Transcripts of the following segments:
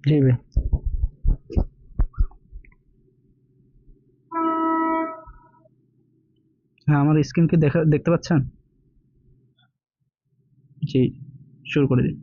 জি ভাই। হ্যাঁ, আমার স্ক্রিন কি দেখতে পাচ্ছেন? জি, শুরু করে দিন।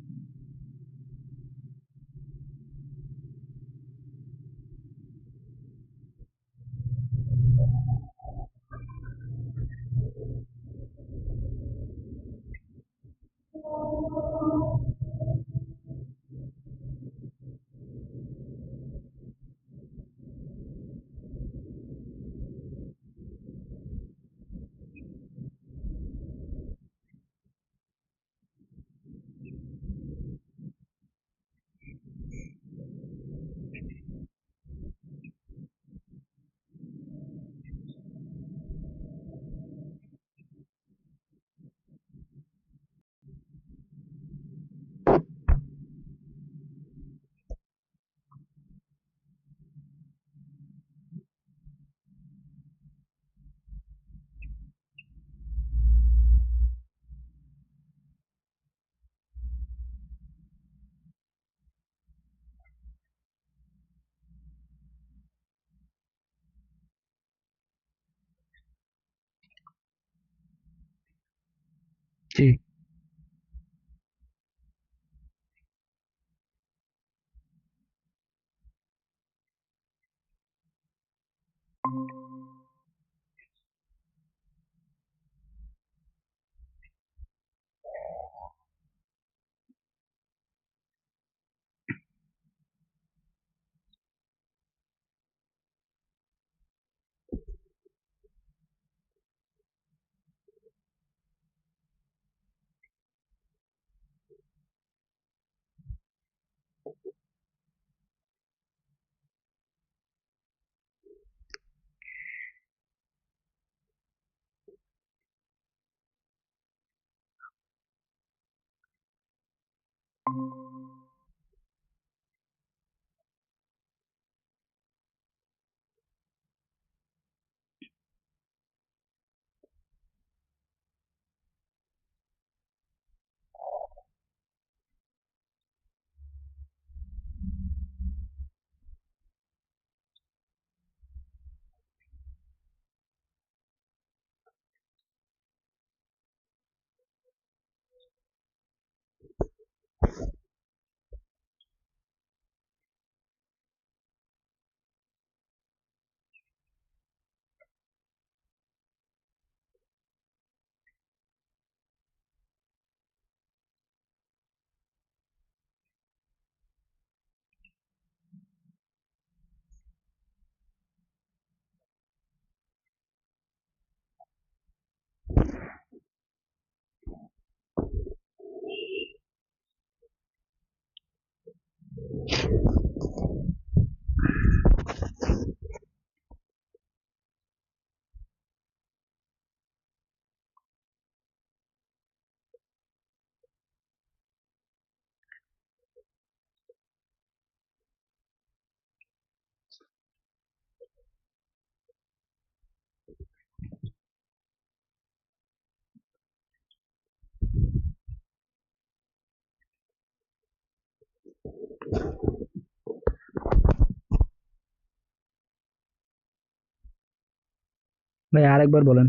জি। ভাই আরেকবার বলেন।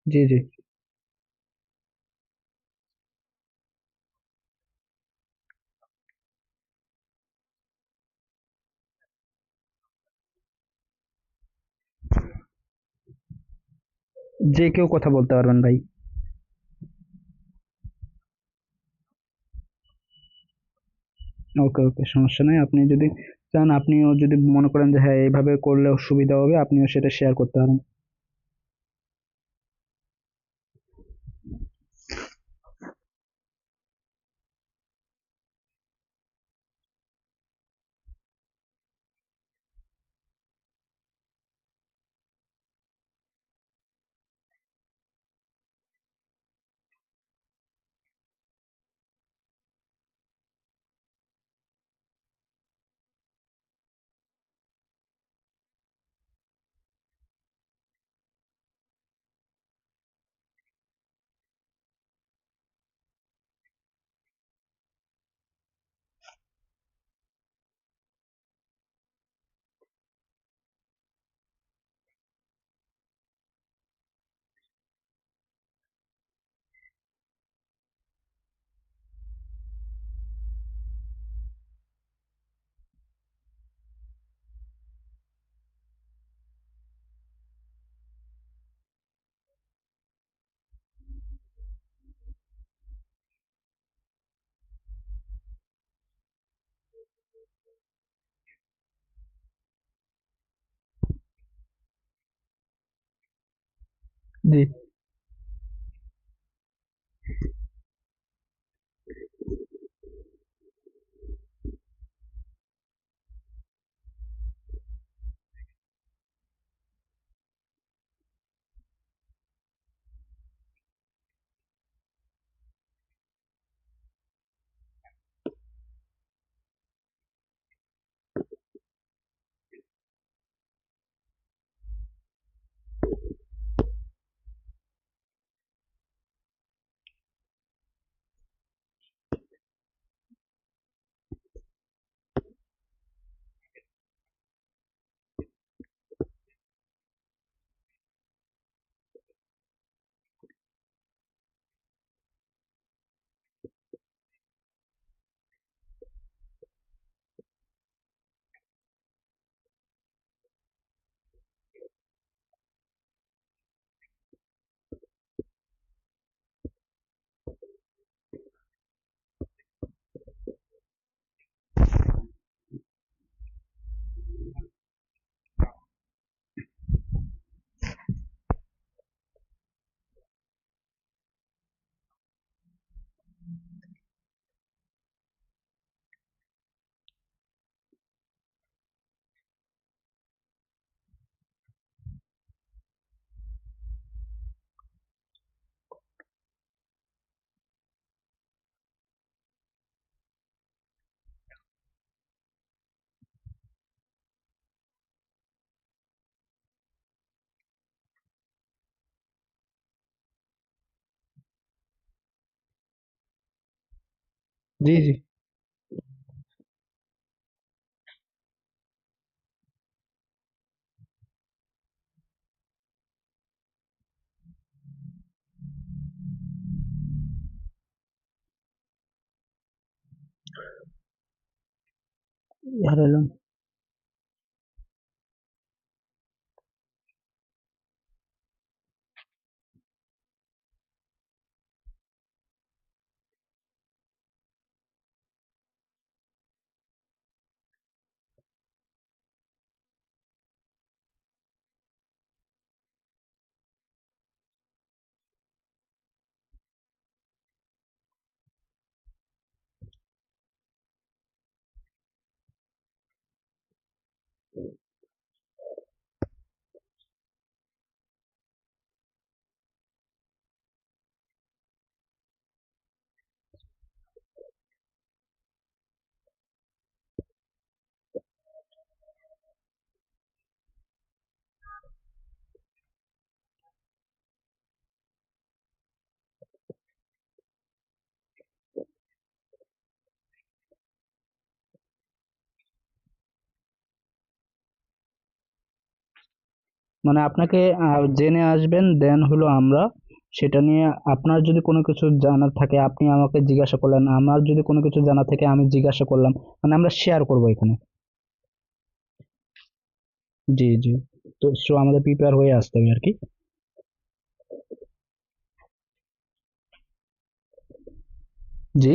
জি, জি। যে কেউ কথা বলতে পারবেন ভাই। ওকে, ওকে, সমস্যা নাই। আপনি যদি চান, আপনিও যদি মনে করেন যে হ্যাঁ এইভাবে করলে সুবিধা হবে, আপনিও সেটা শেয়ার করতে পারেন। জি জি জি হারালাম। মানে আপনাকে জেনে আসবেন, দেন হলো আমরা সেটা নিয়ে, আপনার যদি কোনো কিছু জানার থাকে আপনি আমাকে জিজ্ঞাসা করলেন, আমার যদি কোনো কিছু জানা থাকে আমি জিজ্ঞাসা করলাম, মানে আমরা শেয়ার করবো এখানে। জি জি। তো সো আমাদের প্রিপেয়ার হয়ে আসতে হবে আর কি। জি।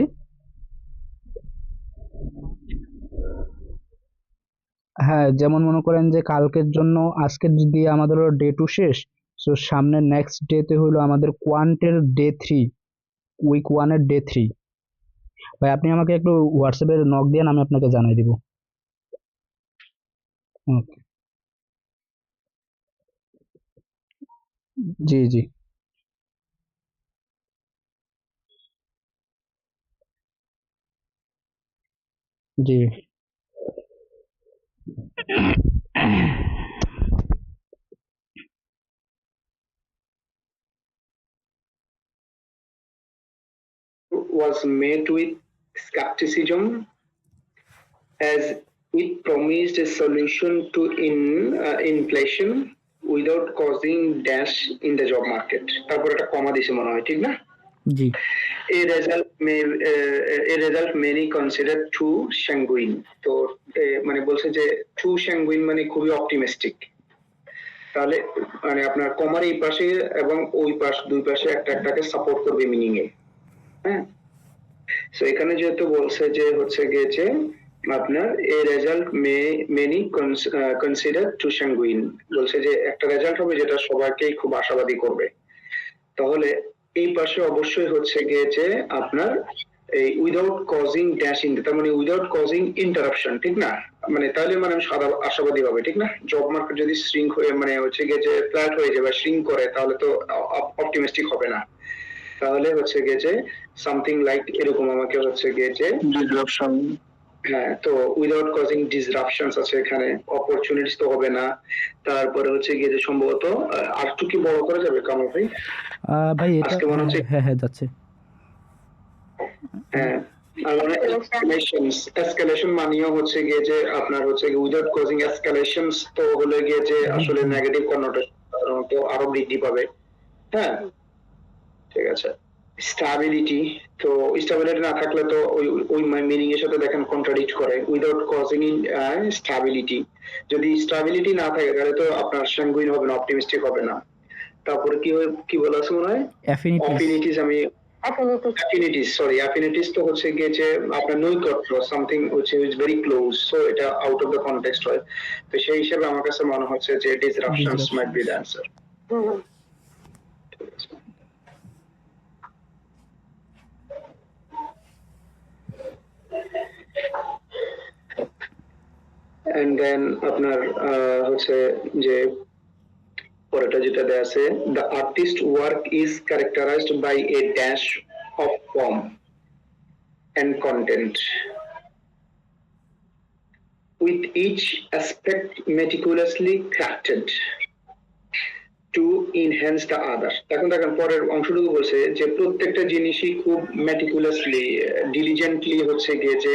হ্যাঁ, যেমন মনে করেন যে কালকের জন্য আজকে যদি আমাদের হলো ডে টু শেষ, তো সামনে নেক্সট ডেতে হলো আমাদের কোয়ান্টের ডে 3, উইক 1 এর ডে 3। ভাই আপনি আমাকে একটু হোয়াটসঅ্যাপে নক দেন, আমি আপনাকে জানাই দিব। ওকে। জি জি জি। Was met with skepticism as it promised a solution to inflation without causing dash in the job market. তারপর একটা কমা দিছে মনে হয়, ঠিক না? জি A result many consider too sanguine. তো মানে বলছে যে too sanguine মানে খুবই অপটিমিস্টিক। তাহলে মানে আপনার কমার এই পাশে এবং ওই পাশ, দুই পাশে একটা একটাকে সাপোর্ট করবে মিনিং এ। হ্যাঁ, সো এখানে যেহেতু বলছে যে হচ্ছে গিয়েছে আপনার এই result many consider to sanguine, বলছে যে একটা রেজাল্ট হবে যেটা সবাইকেই খুব আশাবাদী করবে। তাহলে এই পাশে অবশ্যই হচ্ছে গিয়ে যে আপনার এই উইদাউট কজিং ড্যাশ ইন, তার মানে উইদাউট কজিং ইন্টারাপশন, ঠিক না? মানে তাহলে মানে আশাবাদী হবে, ঠিক না? জব মার্কেট যদি শ্রিঙ্ক হয়ে মানে হচ্ছে গিয়ে যে ফ্ল্যাট হয়ে যায় বা শ্রিঙ্ক করে তাহলে তো অপটিমিস্টিক হবে না। তাহলে হচ্ছে গিয়ে যে সামথিং লাইক এরকম আমাকে হচ্ছে গিয়ে যে ডিসরাপশন, হ্যাঁ, তো উইদাউট কজিং ডিসরাপশনস আছে এখানে, অপরচুনিটিস তো হবে না। তারপরে হচ্ছে গিয়ে যে সম্ভবত আর একটু কি বড় করা যাবে কামাল ভাই? ভাই এটা আজকে মনে হচ্ছে হ্যাঁ যাচ্ছে। হ্যাঁ, আর মানে এসকেলেশন মানেও হচ্ছে গিয়ে যে আপনার হচ্ছে উইদাউট কজিং এসকেলেশনস তো হলে গিয়ে যে আসলে নেগেটিভ কনোটেশন তো আরো বৃদ্ধি পাবে। হ্যাঁ, ঠিক আছে। স্টাবিলিটি, তো স্টাবিলিটি না থাকলে তো ওই মিনিং এর সাথে দেখেন কন্ট্রাডিক্ট করে, উইদাউট কজিং ইন স্টাবিলিটি। যদি স্টাবিলিটি না থাকে তাহলে তো আপনার স্যাঙ্গুইন হবে না, অপটিমিস্টিক হবে না। তারপরে কি বলা আছে মনে হয়, অ্যাফিনিটিস, আমি অ্যাফিনিটিস তো হচ্ছে গিয়ে যে আপনার নৈকট্য, সামথিং হচ্ছে ইজ ভেরি ক্লোজ, সো এটা আউট অফ দ্য কনটেক্সট হয়। তো সেই হিসেবে আমার কাছে মনে হচ্ছে যে disruptions might be the answer. And then আপনার হচ্ছে যে পরেরটা যেটা দেয়া আছে, the artist work is characterised by a dash of form and content with each aspect meticulously crafted to enhance the other। এখন দেখেন পরের অংশটুকু বলছে যে প্রত্যেকটা জিনিসই খুব মেটিকুলাসলি ডিলিজেন্টলি হচ্ছে গিয়ে যে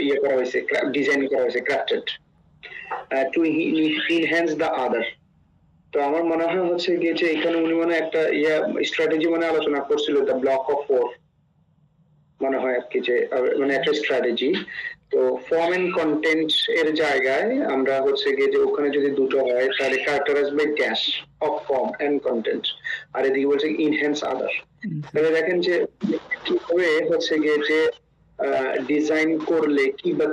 ইয়ে করা হয়েছে, ডিজাইন করা হয়েছে, crafted two enhance the other. তো আমার মনে হয় হচ্ছে গিয়ে যে এখানে উনি মনে একটা স্ট্র্যাটেজি মানে আলোচনা করছিল, দ্য ব্লক অফ 4 মনে হয় আর কি, যে মানে একটা স্ট্র্যাটেজি। তো ফর্ম এন্ড কন্টেন্ট এর জায়গায় আমরা হচ্ছে গিয়ে যে ওখানে যদি দুটো হয় তাহলে characterized by dash of form and content, আর এদিকে বলছে ইনহ্যান্স আদার। তাহলে দেখেন যে কিভাবে হচ্ছে গিয়ে যে ডিজাইন করলে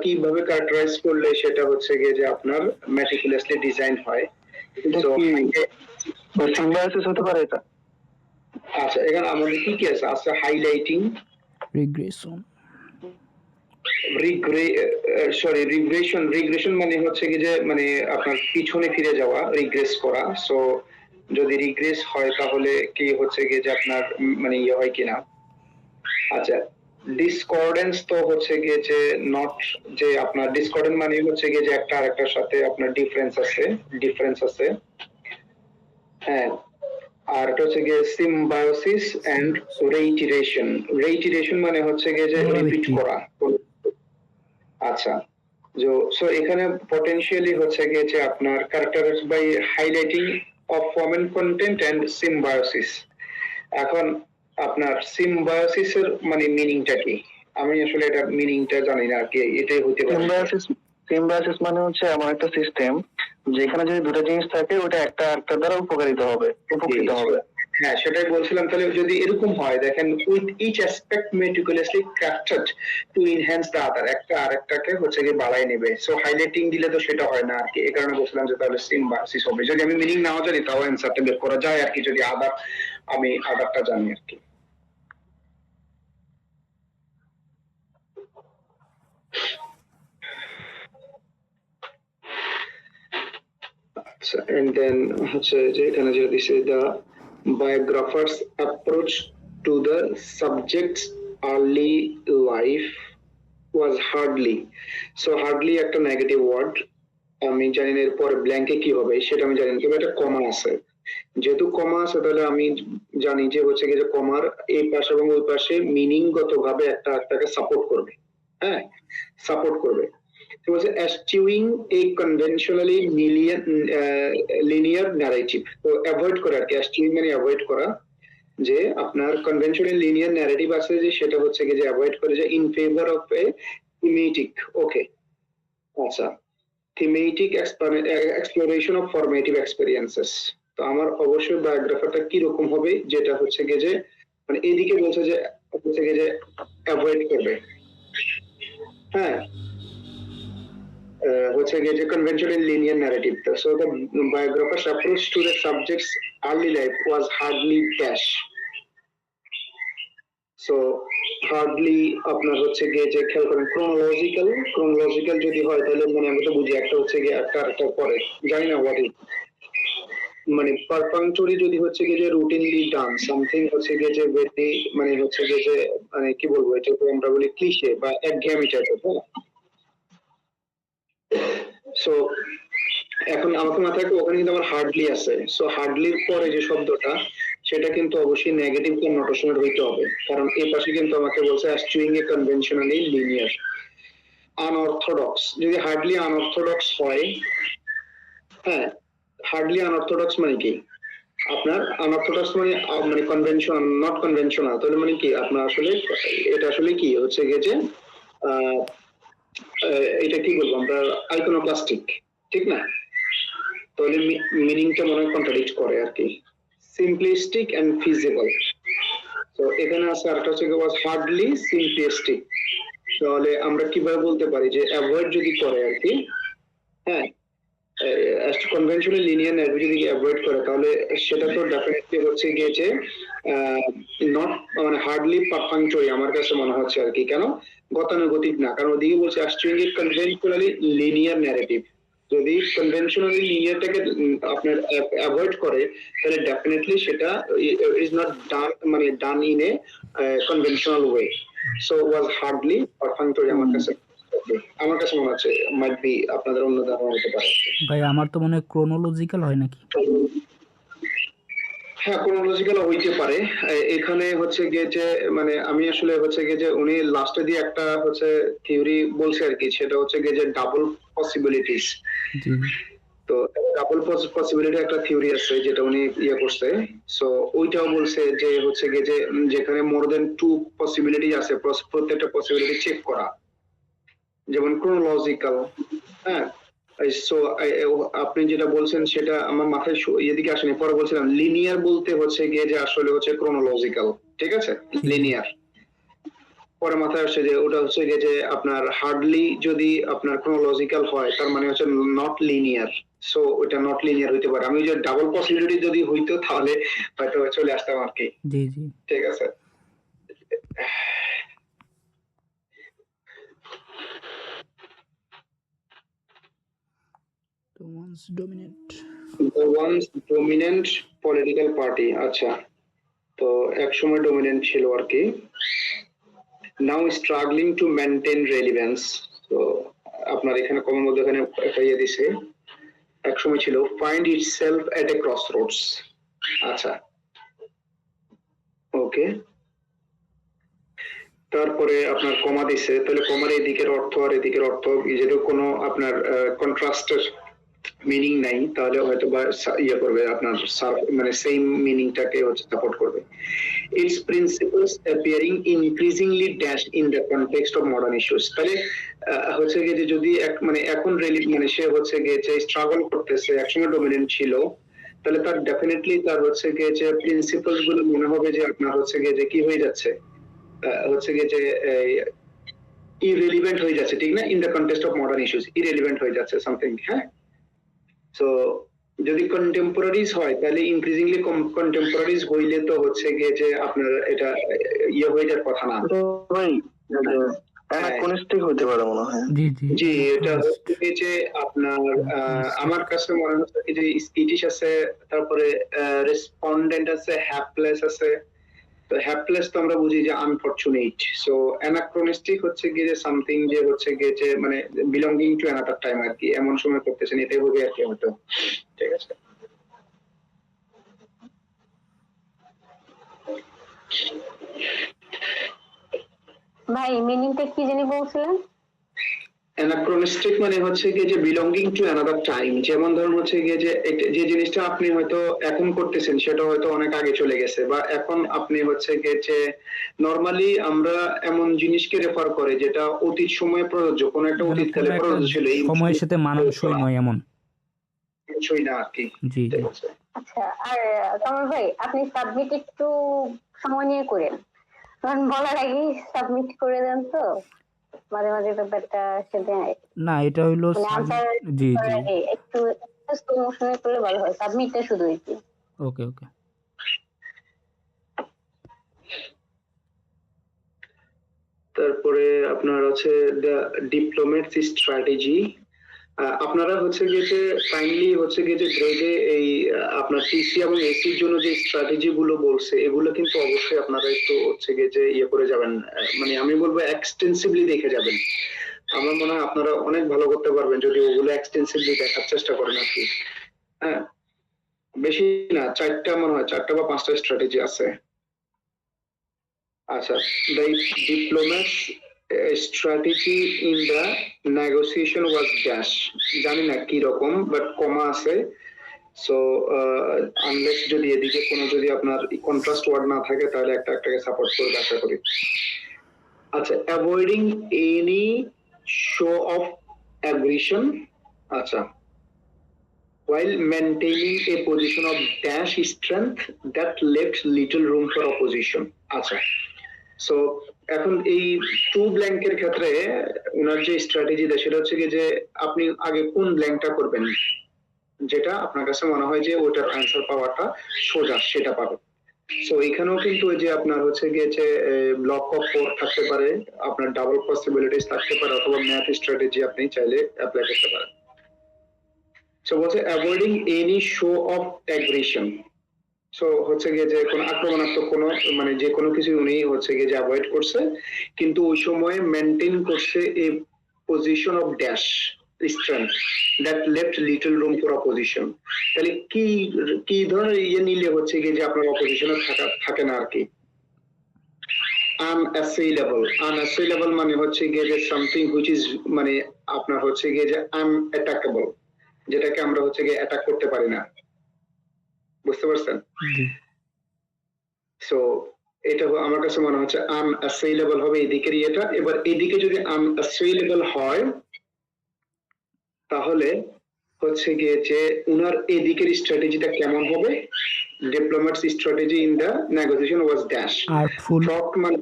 কিভাবে ক্যারেক্টারাইজ করলে সেটা হচ্ছে গিয়ে যে আপনার ম্যাটিকুলাসলি ডিজাইন হয়। তো সিম্বায়োসিস হতে পারে এটা। আচ্ছা, এখানে আমাদের কি আছে? আচ্ছা, হাইলাইটিং, রিগ্রেশন, রিগ্রেশন মানে হচ্ছে কি যে মানে আপনার পিছনে ফিরে যাওয়া, রিগ্রেস করা। সো যদি রিগ্রেস হয় তাহলে কি হচ্ছে কি যে আপনার মানে ইয়ে হয় কিনা। আচ্ছা, ডিসকর্ডেন্স তো হচ্ছে গিয়ে যে নট, যে আপনার ডিসকর্ডেন্ট মানে হচ্ছে গিয়ে যে একটা আরেকটার সাথে আপনার ডিফারেন্স আছে। হ্যাঁ, আর এটা হচ্ছে গিয়ে সিম্বায়োসিস এন্ড রেইটিরেশন মানে হচ্ছে গিয়ে যে রিপিট করা। আচ্ছা, সো এখানে পটেনশিয়ালি হচ্ছে গিয়ে যে আপনার characterised by highlighting of form and content and symbiosis. এখন আপনার সিম্বায়োসিস এর মানে মিনিংটা কি? আমি আসলে এটা মিনিংটা জানি না আর কি, এটাই হতে পারে। সিম্বায়োসিস মানে হচ্ছে এমন একটা সিস্টেম যেখানে যদি দুটো জিনিস থাকে ওটা একটা আরেকটার দ্বারা উপকৃত হবে। হ্যাঁ, সেটাই বলছিলাম। তাহলে যদি এরকম হয়, দেখেন with each aspect meticulously crafted to enhance the other, একটা আরেকটাকে হচ্ছে গিয়ে বাড়ায় নেবে। সো হাইলাইটিং দিলে তো সেটা হয় না আর কি, এই কারণে বলছিলাম যে তাহলে সিম্বায়োসিস হবে। যদি আমি মিনিং নাও জানি তাও অ্যান্সারটা বের করা যায় আর কি, যদি আমি আদারটা জানি আর কি। আচ্ছা, এন্ড দেন হচ্ছে যে এখানে যে দিছে the biographers approach to the subjects early life was hardly. So hardly একটা নেগেটিভ ওয়ার্ড, আমি জানি না এরপর ব্ল্যাঙ্কে কি হবে সেটা আমি জানি না, তবে একটা কমা আছে। যেহেতু কমা আছে তাহলে আমি জানি যে হচ্ছে কি যে কমার এই পাশে এবং ওই পাশে মিনিংগত ভাবে একটা একটাকে সাপোর্ট করবে। হ্যাঁ, সাপোর্ট করবে। It was eschewing a conventionally linear narrative, তো অ্যাভয়েড করা আর কি, eschewing মানে অ্যাভয়েড করা, যে আপনার কনভেনশনাল লিনিয়ার ন্যারেটিভ আছে যে সেটা হচ্ছে কি যে অ্যাভয়েড করে যে in favour of a thematic. Okay, আচ্ছা, thematic exploration of formative experiences. তো আমার অবশ্যই বায়োগ্রাফারটা কি রকম হবে, যেটা হচ্ছে কি যে মানে এদিকে বলছে যে হচ্ছে কি যে অ্যাভয়েড করবে। হ্যাঁ, হচ্ছে গিয়ে যে conventional linear narrative. So the biographer's approach to the subject's early life was hardly dash. So hardly আপনার হচ্ছে গিয়ে যে খেয়াল করেন chronological যদি হয় তাহলে মানে আমি তো বুঝি একটা হচ্ছে গিয়ে একটা পরে জানি না what is মানে পারপাংচুয়ালি যদি হচ্ছে গিয়ে যে রুটিনলি ডান সামথিং হচ্ছে গিয়ে যে ভেরি মানে হচ্ছে গিয়ে যে মানে কি বলবো এটা তো আমরা বলি ক্লিশে বা একঘেয়েমি টাইপের, তাই না? সো এখন আমাকে মাথায় ওখানে কিন্তু আমার হার্ডলি আছে, সো হার্ডলির পরে যে শব্দটা সেটা কিন্তু অবশ্যই নেগেটিভ কননোটেশনের হইতে হবে, কারণ এই পাশে কিন্তু আমাকে বলছে অ্যাস্টুইং এ কনভেনশনালি লিনিয়ার আনঅর্থোডক্স। যদি হার্ডলি আনঅর্থোডক্স হয়, হ্যাঁ হার্ডলি আনঅর্থোডক্স মানে কি আপনার আনঅর্থোডক্স মানে মানে কনভেনশন নট কনভেনশনাল, তাহলে মানে কি আপনার আসলে এটা আসলে কি হচ্ছে গিয়ে যে এটা কি বলবো আমরা আইকনোক্লাস্টিক, ঠিক না? তাহলে মিনিংটা মনে হয় কন্ট্রাডিক্ট করে আর কি, সিম্পলিস্টিক এন্ড ফিজিবল। তো এখানে আছে আরেকটা হচ্ছে ওয়াজ হার্ডলি সিম্পলিস্টিক, তাহলে আমরা কিভাবে বলতে পারি যে অ্যাভয়েড যদি করে আর কি, হ্যাঁ কনভেনশনাল লিনিয়ার ন্যারেটিভ যদি অ্যাভয়েড করে তাহলে সেটা তো ডেফিনেটলি হচ্ছে গিয়ে যে নট মানে হার্ডলি পারফাংচুয়ারি আমার কাছে মনে হচ্ছে আর কি। কেন গতানুগতিক না, কারণ ওদিকে বলছে অ্যাস্ট্রিং কনভেনশনালি লিনিয়ার ন্যারেটিভ, যদি কনভেনশনালি লিনিয়ারটাকে আপনার অ্যাভয়েড করে তাহলে ডেফিনেটলি সেটা ইজ নট ডান মানে done in a conventional way, so was hardly perfunctory আমার কাছে মনে হচ্ছে মাইট বি আপনাদের অন্য ধারণা হতে পারে। ভাই আমার তো মনে হয় ক্রোনোলজিক্যাল হয় নাকি? হ্যাঁ ক্রোনোলজিক্যাল হইতে পারে। এখানে হচ্ছে গিয়ে যে মানে আমি আসলে হচ্ছে গিয়ে যে উনি লাস্টে দিয়ে একটা হচ্ছে থিওরি বলছে আর কি, সেটা হচ্ছে গিয়ে যে ডাবল পসিবিলিটিস। জি তো ডাবল পসিবিলিটি একটা থিওরি আছে যেটা উনি ইয়ে করছে, সো ওইটাও বলছে যে হচ্ছে গিয়ে যে যেখানে মোর দেন টু পসিবিলিটি আছে প্রত্যেকটা পসিবিলিটি চেক করা, যেমন ক্রোনোলজিক্যাল। হ্যাঁ সো আপনি যেটা বলছেন সেটা আমার মাথায় এদিকে আসেনি, পরে বলছিলাম লিনিয়ার বলতে হচ্ছে গিয়ে যে আসলে হচ্ছে ক্রোনোলজিক্যাল, ঠিক আছে লিনিয়ার, পরে মাথায় আসছে যে ওটা হচ্ছে গিয়ে যে আপনার হার্ডলি যদি আপনার ক্রোনোলজিক্যাল হয় তার মানে হচ্ছে নট লিনিয়ার, সো ওটা নট লিনিয়ার হইতে পারে। আমি যে ডাবল পসিবিলিটি যদি হইতো তাহলে হয়তো চলে আসতাম আর কি। জি জি ঠিক আছে। The one's dominant. The one's dominant political party, আচ্ছা তো একসময় ডমিনেন্ট ছিল আর কি, নাও স্ট্রাগলিং টু মেনটেন রেলিভেন্স। তো আপনার এখানে কমের মধ্যে এখানে একটা ইয়ে দিছে একসময় ছিল ফাইন্ড ইটসেলফ এট এ ক্রসরোডস। আচ্ছা ওকে, তারপরে আপনার কমা দিছে, তাহলে কমার এদিকের অর্থ আর এদিকের অর্থ যেহেতু কোনো আপনার কন্ট্রাস্টের মিনিং নাই তাহলে হয়তো বা ইয়ে করবে আপনার মানে সেম মিনিংটাকে হচ্ছে সাপোর্ট করবে। It's principles appearing increasingly dash in the context of modern issues. তাহলে হচ্ছে গিয়ে যে যদি মানে এখন মানে সে হচ্ছে গিয়ে যে স্ট্রাগল করতেছে, একসময় ডমিনেন্ট ছিল, তাহলে তার ডেফিনেটলি তার হচ্ছে গিয়ে যে প্রিন্সিপলস গুলো মনে হবে যে আপনার হচ্ছে গিয়ে যে কি হয়ে যাচ্ছে হচ্ছে গিয়ে যে ইরেলিভেন্ট হয়ে যাচ্ছে, ঠিক না? In the context of modern issues irrelevant হয়ে যাচ্ছে সামথিং। হ্যাঁ সো যদি কন্টেম্পোরারিজ হয় তাহলে ইনক্রিজিংলি কন্টেম্পোরারিজ হইলে তো হচ্ছে গিয়ে যে আপনার এটা ইয়ে হয়ে যাওয়ার কথা না ভাই অ্যানাক্রনিস্টিক হতে পারে মনে হয়। জি জি জি এটা হচ্ছে যে আপনার আমার কাছে মনে হচ্ছে যে স্কিটিশ আছে, তারপরে রেসপন্ডেন্ট আছে, হ্যাপলেস আছে। তো হ্যাপলেস তো আমরা বুঝি যে আনফরচুনেট, সো অ্যানাক্রনিস্টিক হচ্ছে গিয়ে যে সামথিং যে হচ্ছে গিয়ে যে মানে বিলঙ্গিং টু অ্যানাদার টাইম আর কি, এমন সময় করতেছেন, এটাই হবে আর কি হয়তো। ঠিক আছে ভাই মিনিংটা কি জানি বলছিলেন? অ্যানাক্রনিস্টিক মানে হচ্ছে গিয়ে যে বিলঙ্গিং টু অ্যানাদার টাইম, যেমন ধরুন হচ্ছে গিয়ে যে যে জিনিসটা আপনি হয়তো এখন করতেছেন সেটা হয়তো অনেক আগে চলে গেছে, বা এখন আপনি হচ্ছে গিয়ে যে নরমালি আমরা এমন জিনিসকে রেফার করে যেটা অতীত সময়ে প্রযোজ্য, কোন একটা অতীতকালে প্রযোজ্য ছিল, এই সময়ের সাথে মানানসই নয় এমন কিছুই না আর কি। জি জি আচ্ছা আর কামাল ভাই আপনি সাবমিট একটু সময় নিয়ে করেন, কারণ বলার আগেই সাবমিট করে দেন তো। মাঝে মাঝে ব্যাপারটা সেটা না এটা হইলো মানে আনসার জি করার জি আগে একটু স্লো মোশনে করলে ভালো হয়, সাবমিটটা শুধু একটু। ওকে ওকে তারপরে আপনার হচ্ছে ডিপ্লোমেট স্ট্র্যাটেজি। আপনারা হচ্ছে গিয়ে যে কাইন্ডলি হচ্ছে গিয়ে যে গ্রেডে এই আপনার টিসি এবং এসির জন্য যে স্ট্র্যাটেজি গুলো বলছে এগুলো কিন্তু অবশ্যই আপনারা একটু হচ্ছে গিয়ে যে ইয়ে করে যাবেন, মানে আমি বলবো এক্সটেন্সিভলি দেখে যাবেন। আমার মনে হয় আপনারা অনেক ভালো করতে পারবেন যদি ওগুলো এক্সটেন্সিভলি দেখার চেষ্টা করেন আর কি। হ্যাঁ, বেশি না, চারটা মনে হয়, চারটা বা পাঁচটা স্ট্র্যাটেজি আছে। আচ্ছা, the diplomat's strategy in the negotiation was dash, জানি না কি রকম বাট কমা আছে। সো আনলেস যদি এদিকে কোনো যদি আপনার কন্ট্রাস্ট ওয়ার্ড না থাকে তাহলে একটা একটাকে সাপোর্ট করবে আশা করি। আচ্ছা, avoiding any show off aggression. আচ্ছা, while maintaining a position of dash strength that left little room for opposition. আচ্ছা, সো এখন এই টু ব্ল্যাঙ্কের ক্ষেত্রে ওনার যে স্ট্র্যাটেজি দেয় সেটা হচ্ছে কি যে আপনি আগে কোন ব্ল্যাঙ্কটা করবেন, যেটা আপনার কাছে মনে হয় যে ওটার অ্যান্সার পাওয়াটা সোজা সেটা পাবেন। সো এখানেও কিন্তু ওই যে আপনার হচ্ছে গিয়ে যে ব্লক অফ 4 থাকতে পারে, আপনার ডাবল পসিবিলিটিস থাকতে পারে, অথবা ম্যাথ স্ট্র্যাটেজি আপনি চাইলে অ্যাপ্লাই করতে পারেন। সো বলছে avoiding any show off aggression. So হচ্ছে গিয়ে যে কোনো আক্রমণাত্মক কোনো মানে যে কোনো কিছু উনি হচ্ছে গিয়ে যে অ্যাভয়েড করছে, কিন্তু ওই সময় মেনটেন করছে a position of dash strength that left little room for opposition. তাহলে কি কি ধরনের ইয়ে নিলে হচ্ছে গিয়ে যে আপনার অপোজিশনে থাকে না আর কি। আনঅ্যাসেইলেবল মানে হচ্ছে গিয়ে যে সামথিং হুইচ ইজ মানে আপনার হচ্ছে গিয়ে যে আনঅ্যাটাকেবল, যেটাকে আমরা হচ্ছে গিয়ে অ্যাটাক করতে পারি না, বুঝতে পারছেন? জি সো এটা আমার কাছে মনে হচ্ছে আনঅ্যাসেইলেবল হবে এদিকের ইয়েটা। এবার এদিকে যদি আনঅ্যাসেইলেবল হয় তাহলে হচ্ছে গিয়ে যে উনার এদিকের স্ট্র্যাটেজিটা কেমন হবে, diplomats strategy in the negotiation was dash. Artful fraud মানে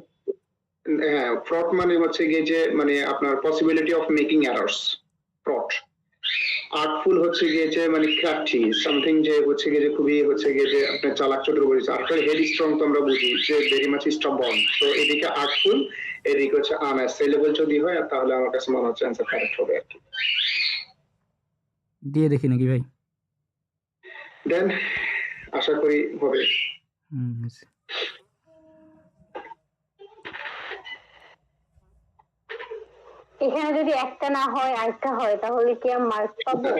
হ্যাঁ, ফ্রড মানে হচ্ছে গিয়ে যে মানে আপনার possibility of making errors, fraud. Artful হচ্ছে গিয়ে যে মানে ক্রাফটি সামথিং, যে হচ্ছে গিয়ে যে খুবই হচ্ছে গিয়ে যে আপনার চালাক চতুর বলেছে। আর্টফুল হেড স্ট্রং তো আমরা বুঝি যে ভেরি মাচ স্টবর্ন। তো এদিকে আর্টফুল, এদিকে হচ্ছে আনঅ্যাসেইলেবল যদি হয় তাহলে আমার কাছে মনে হচ্ছে অ্যান্সার কারেক্ট হবে আর কি। দিয়ে দেখি নাকি ভাই? দেন আশা করি হবে। আচ্ছা। এখানে যদি একটা না হয় আরেকটা হয় তাহলে কি আমি মার্কস পাবো?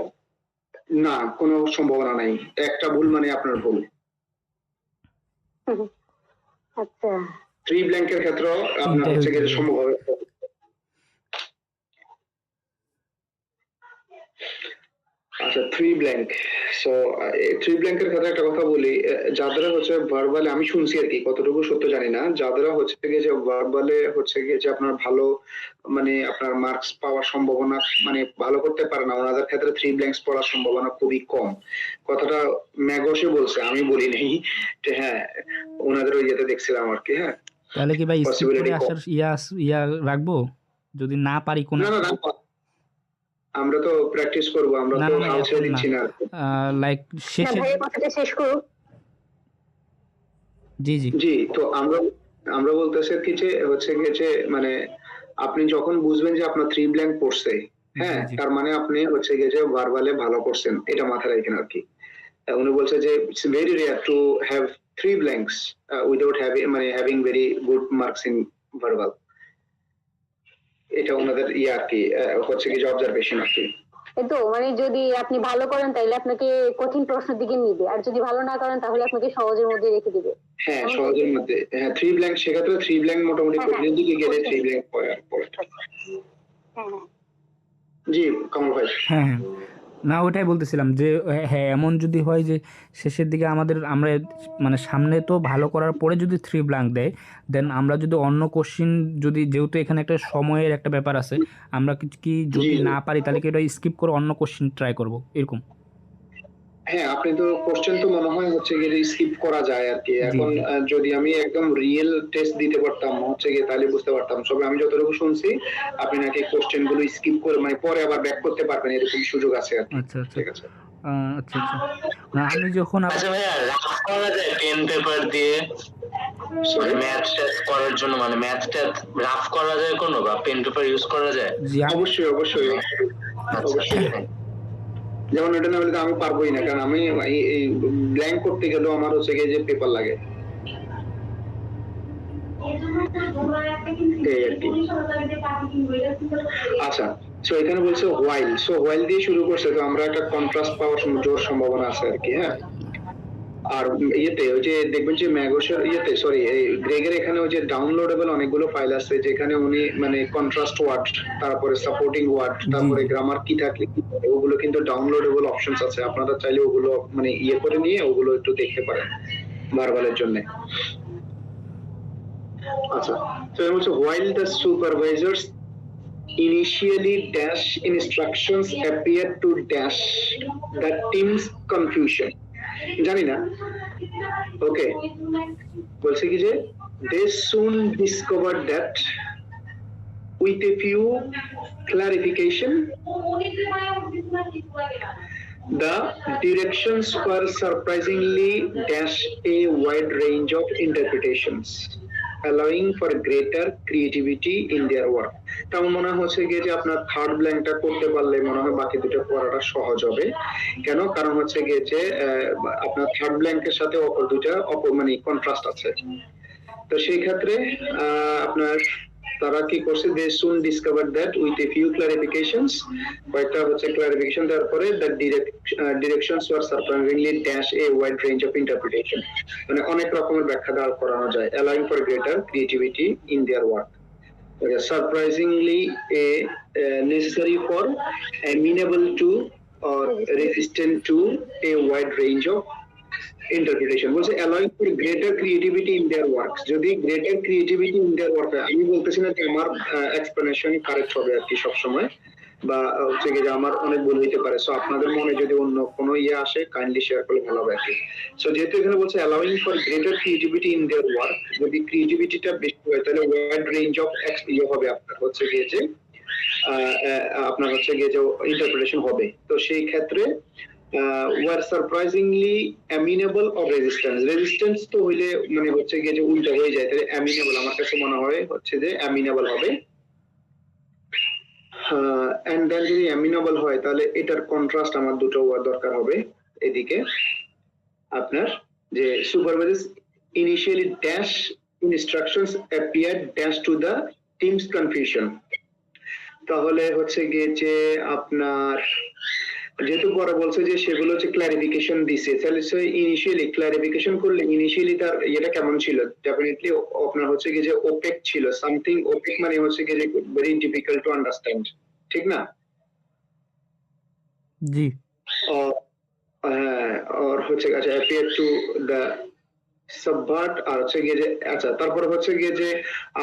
না, কোনো সম্ভাবনা নাই, একটা ভুল মানে আপনার ভুল। আচ্ছা, থ্রি ব্ল্যাঙ্কের ক্ষেত্রে আপনার হচ্ছে গিয়ে যে সম্ভব হবে। আচ্ছা, থ্রি ব্ল্যাঙ্ক। সো থ্রি ব্ল্যাঙ্কের ক্ষেত্রে একটা কথা বলি, যাদের হচ্ছে ভার্বালে আমি শুনছি আর কি, কতটুকু সত্য জানি না, যাদের হচ্ছে গিয়ে যে ভার্বালে হচ্ছে গিয়ে যে আপনার ভালো মানে আপনার মার্কস পাওয়ার সম্ভাবনা মানে ভালো করতে পারে না, ওনাদের ক্ষেত্রে থ্রি ব্ল্যাঙ্কস পড়ার সম্ভাবনা খুবই কম। কথাটা ম্যাগসে বলছে, আমি বলি নাই যে হ্যাঁ, ওনাদের ওই ইয়েতে দেখছিলাম আর কি। হ্যাঁ, তাহলে কি ভাই স্কিপ করে পসিবিলিটি কম। আসার ইয়া রাখবো যদি না পারি কোন না না না, আমরা তো প্র্যাকটিস করব, আমরা না তো না ভাই হাল এখন ছেড়ে না দিচ্ছি না। লাইক না শেষে ভাইয়ের কথাটা শেষ করুক। জি জি জি, তো আমরা আমরা বলতেছি কি যে হচ্ছে গিয়ে যে মানে আপনি যখন বুঝবেন যে আপনার থ্রি ব্ল্যাঙ্ক পড়ছে, হ্যাঁ, জি তার মানে আপনি হচ্ছে গিয়ে যে ভার্বালে ভালো করছেন, এটা মাথায় রাখেন আর কি। উনি বলছে যে it's very rare to have three blanks without মানে having very good marks in verbal. এটা ওনাদের ইয়ে আর কি, হচ্ছে কি যে অবজারভেশন আর কি। এই তো মানে যদি আপনি ভালো করেন তাহলে আপনাকে কঠিন প্রশ্নের দিকে নিবে, আর যদি ভালো না করেন তাহলে আপনাকে সহজের মধ্যে রেখে দিবে। হ্যাঁ, সহজের মধ্যে। হ্যাঁ, থ্রি ব্ল্যাঙ্ক সেক্ষেত্রে থ্রি ব্ল্যাঙ্ক মোটামুটি হ্যাঁ, কঠিনের দিকে গেলে কঠিন। থ্রি ব্ল্যাঙ্ক পড়ে। হ্যাঁ হ্যাঁ জি, কমল ভাই। হ্যাঁ হ্যাঁ না ওটাই বলতেছিলাম যে হ্যাঁ এমন যদি হয় যে শেষের দিকে আমরা মানে সামনে তো ভালো করার পরে যদি থ্রি ব্ল্যাঙ্ক দেয় দেন আমরা যদি অন্য কোশ্চিন যদি যেহেতু এখানে একটা সময়ের একটা ব্যাপার আছে আমরা কি যদি জি। না পারি তাহলে কি এটা স্কিপ করে অন্য কোশ্চিন ট্রাই করব এরকম। হ্যাঁ, আপনি তো কোশ্চেন তো মনে হয় হচ্ছে গিয়ে স্কিপ করা যায় আর কি। জি এখন জি যদি আমি একদম রিয়েল টেস্ট দিতে পারতাম হচ্ছে গিয়ে তাহলে বুঝতে পারতাম। তবে আমি যতটুকু শুনছি আপনি নাকি কোশ্চেন গুলো স্কিপ করে মানে পরে আবার ব্যাক করতে পারবেন এরকম সুযোগ আছে আর কি। আচ্ছা আচ্ছা ঠিক আছে। আচ্ছা আচ্ছা না আমি যখন আচ্ছা ভাইয়া, রাফ করা যায় পেন পেপার দিয়ে? সরি। ম্যাথ ট্যাথ করার জন্য, মানে ম্যাথ ট্যাথ রাফ করা যায় কোনো, বা পেন পেপার ইউজ করা যায়? জি আমি অবশ্যই অবশ্যই আচ্ছা আচ্ছা, অবশ্যই। যেমন এটা না হলে তো আমি পারবোই না, কারণ আমি এই ব্ল্যাঙ্ক করতে গেলেও আমার হচ্ছে গিয়ে যে পেপার লাগে এই আর কি। আচ্ছা, সো এখানে বলছে হোয়াইল, সো হোয়াইল দিয়ে শুরু করছে, তো আমরা একটা কন্ট্রাস্ট পাওয়ার জোর সম্ভাবনা আছে আর কি। হ্যাঁ, আর ইয়েতে ওই যে দেখবেন যে ম্যাগোসের ইয়েতে সরি এই গ্রেগের এখানে ওই যে ডাউনলোডেবল অনেকগুলো ফাইল আছে যেখানে উনি মানে কন্ট্রাস্ট ওয়ার্ড, তারপরে সাপোর্টিং ওয়ার্ড, জি তারপরে জি গ্রামার কি থাকলে কি হবে, ওগুলো কিন্তু ডাউনলোডেবল অপশনস আছে, আপনারা চাইলে ওগুলো মানে ইয়ে করে নিয়ে ওগুলো একটু দেখতে পারেন ভার্বালের জন্য। আচ্ছা, তো এর হচ্ছে while the supervisors initially dash instructions appear to dash the team's confusion, জানি না। ওকে, বলছে কি যে they soon discovered that with a few clarification the directions were surprisingly dash a wide range of interpretations, allowing for greater creativity in their work. তেমন মনে হচ্ছে গিয়ে যে আপনার থার্ড ব্ল্যাঙ্কটা করতে পারলে মনে হয় বাকি দুটো পড়াটা সহজ হবে। কেন? কারণ হচ্ছে গিয়ে যে আপনার থার্ড ব্ল্যাঙ্কের সাথে অপর দুটা মানে কন্ট্রাস্ট আছে। তো সেই ক্ষেত্রে আপনার তারা কি করছে, they soon discover that with a few clarifications, কয়েকটা হচ্ছে ক্লারিফিকেশন দেওয়ার পরে the directions were surprisingly dash a wide range of interpretation, মানে অনেক রকমের ব্যাখ্যা দাঁড় করানো যায়, allowing for greater creativity in their work, surprisingly a necessary for amenable to or resistant to a wide range of interpretation. বলছে allowing for greater creativity in their works, যদি greater creativity in their work হয়, আমি বলতেছি না যে আমার explanation correct হবে আর কি সবসময়, বা হচ্ছে কি যে আমার অনেক ভুল হইতে পারে, সো আপনাদের মনে যদি অন্য কোনো ইয়ে আসে কাইন্ডলি শেয়ার করলে ভালো হবে আর কি। সো যেহেতু এখানে বলছে allowing for greater creativity in their work, যদি ক্রিয়েটিভিটিটা বেশি হয় তাহলে ওয়াইড রেঞ্জ অফ ইয়ে হবে আপনার হচ্ছে গিয়ে যে আপনার হচ্ছে গিয়ে যে ইন্টারপ্রিটেশন হবে। তো সেই ক্ষেত্রে were surprisingly amenable of resistance, resistance তো হইলে মানে হচ্ছে গিয়ে যে উল্টা হয়ে যায়, তাহলে amenable আমার কাছে মনে হয় হচ্ছে যে amenable হবে। এন্ড দেন যদি amenable হয় তাহলে এটার কন্ট্রাস্ট আমার দুটো ওয়ার্ড দরকার হবে এদিকে আপনার, যে supervisors initially dash instructions appeared dash to the team's confusion, তাহলে হচ্ছে গিয়ে যে আপনার যেহেতু পরে বলছে যে সেগুলো হচ্ছে ক্লারিফিকেশন দিছে, তাহলে সে ইনিশিয়ালি ক্লারিফিকেশন করলে ইনিশিয়ালি তার এটা কেমন ছিল, ডেফিনেটলি আপনার হচ্ছে কি যে ওপেক ছিল, সামথিং ওপেক মানে হচ্ছে কি যে ভেরি ডিফিকাল্ট টু আন্ডারস্ট্যান্ড, ঠিক না? জি হ্যাঁ, আর হচ্ছে আচ্ছা অ্যাপিয়ার টু দ্য সাবভার্ট, আর হচ্ছে গিয়ে যে আচ্ছা তারপরে হচ্ছে গিয়ে যে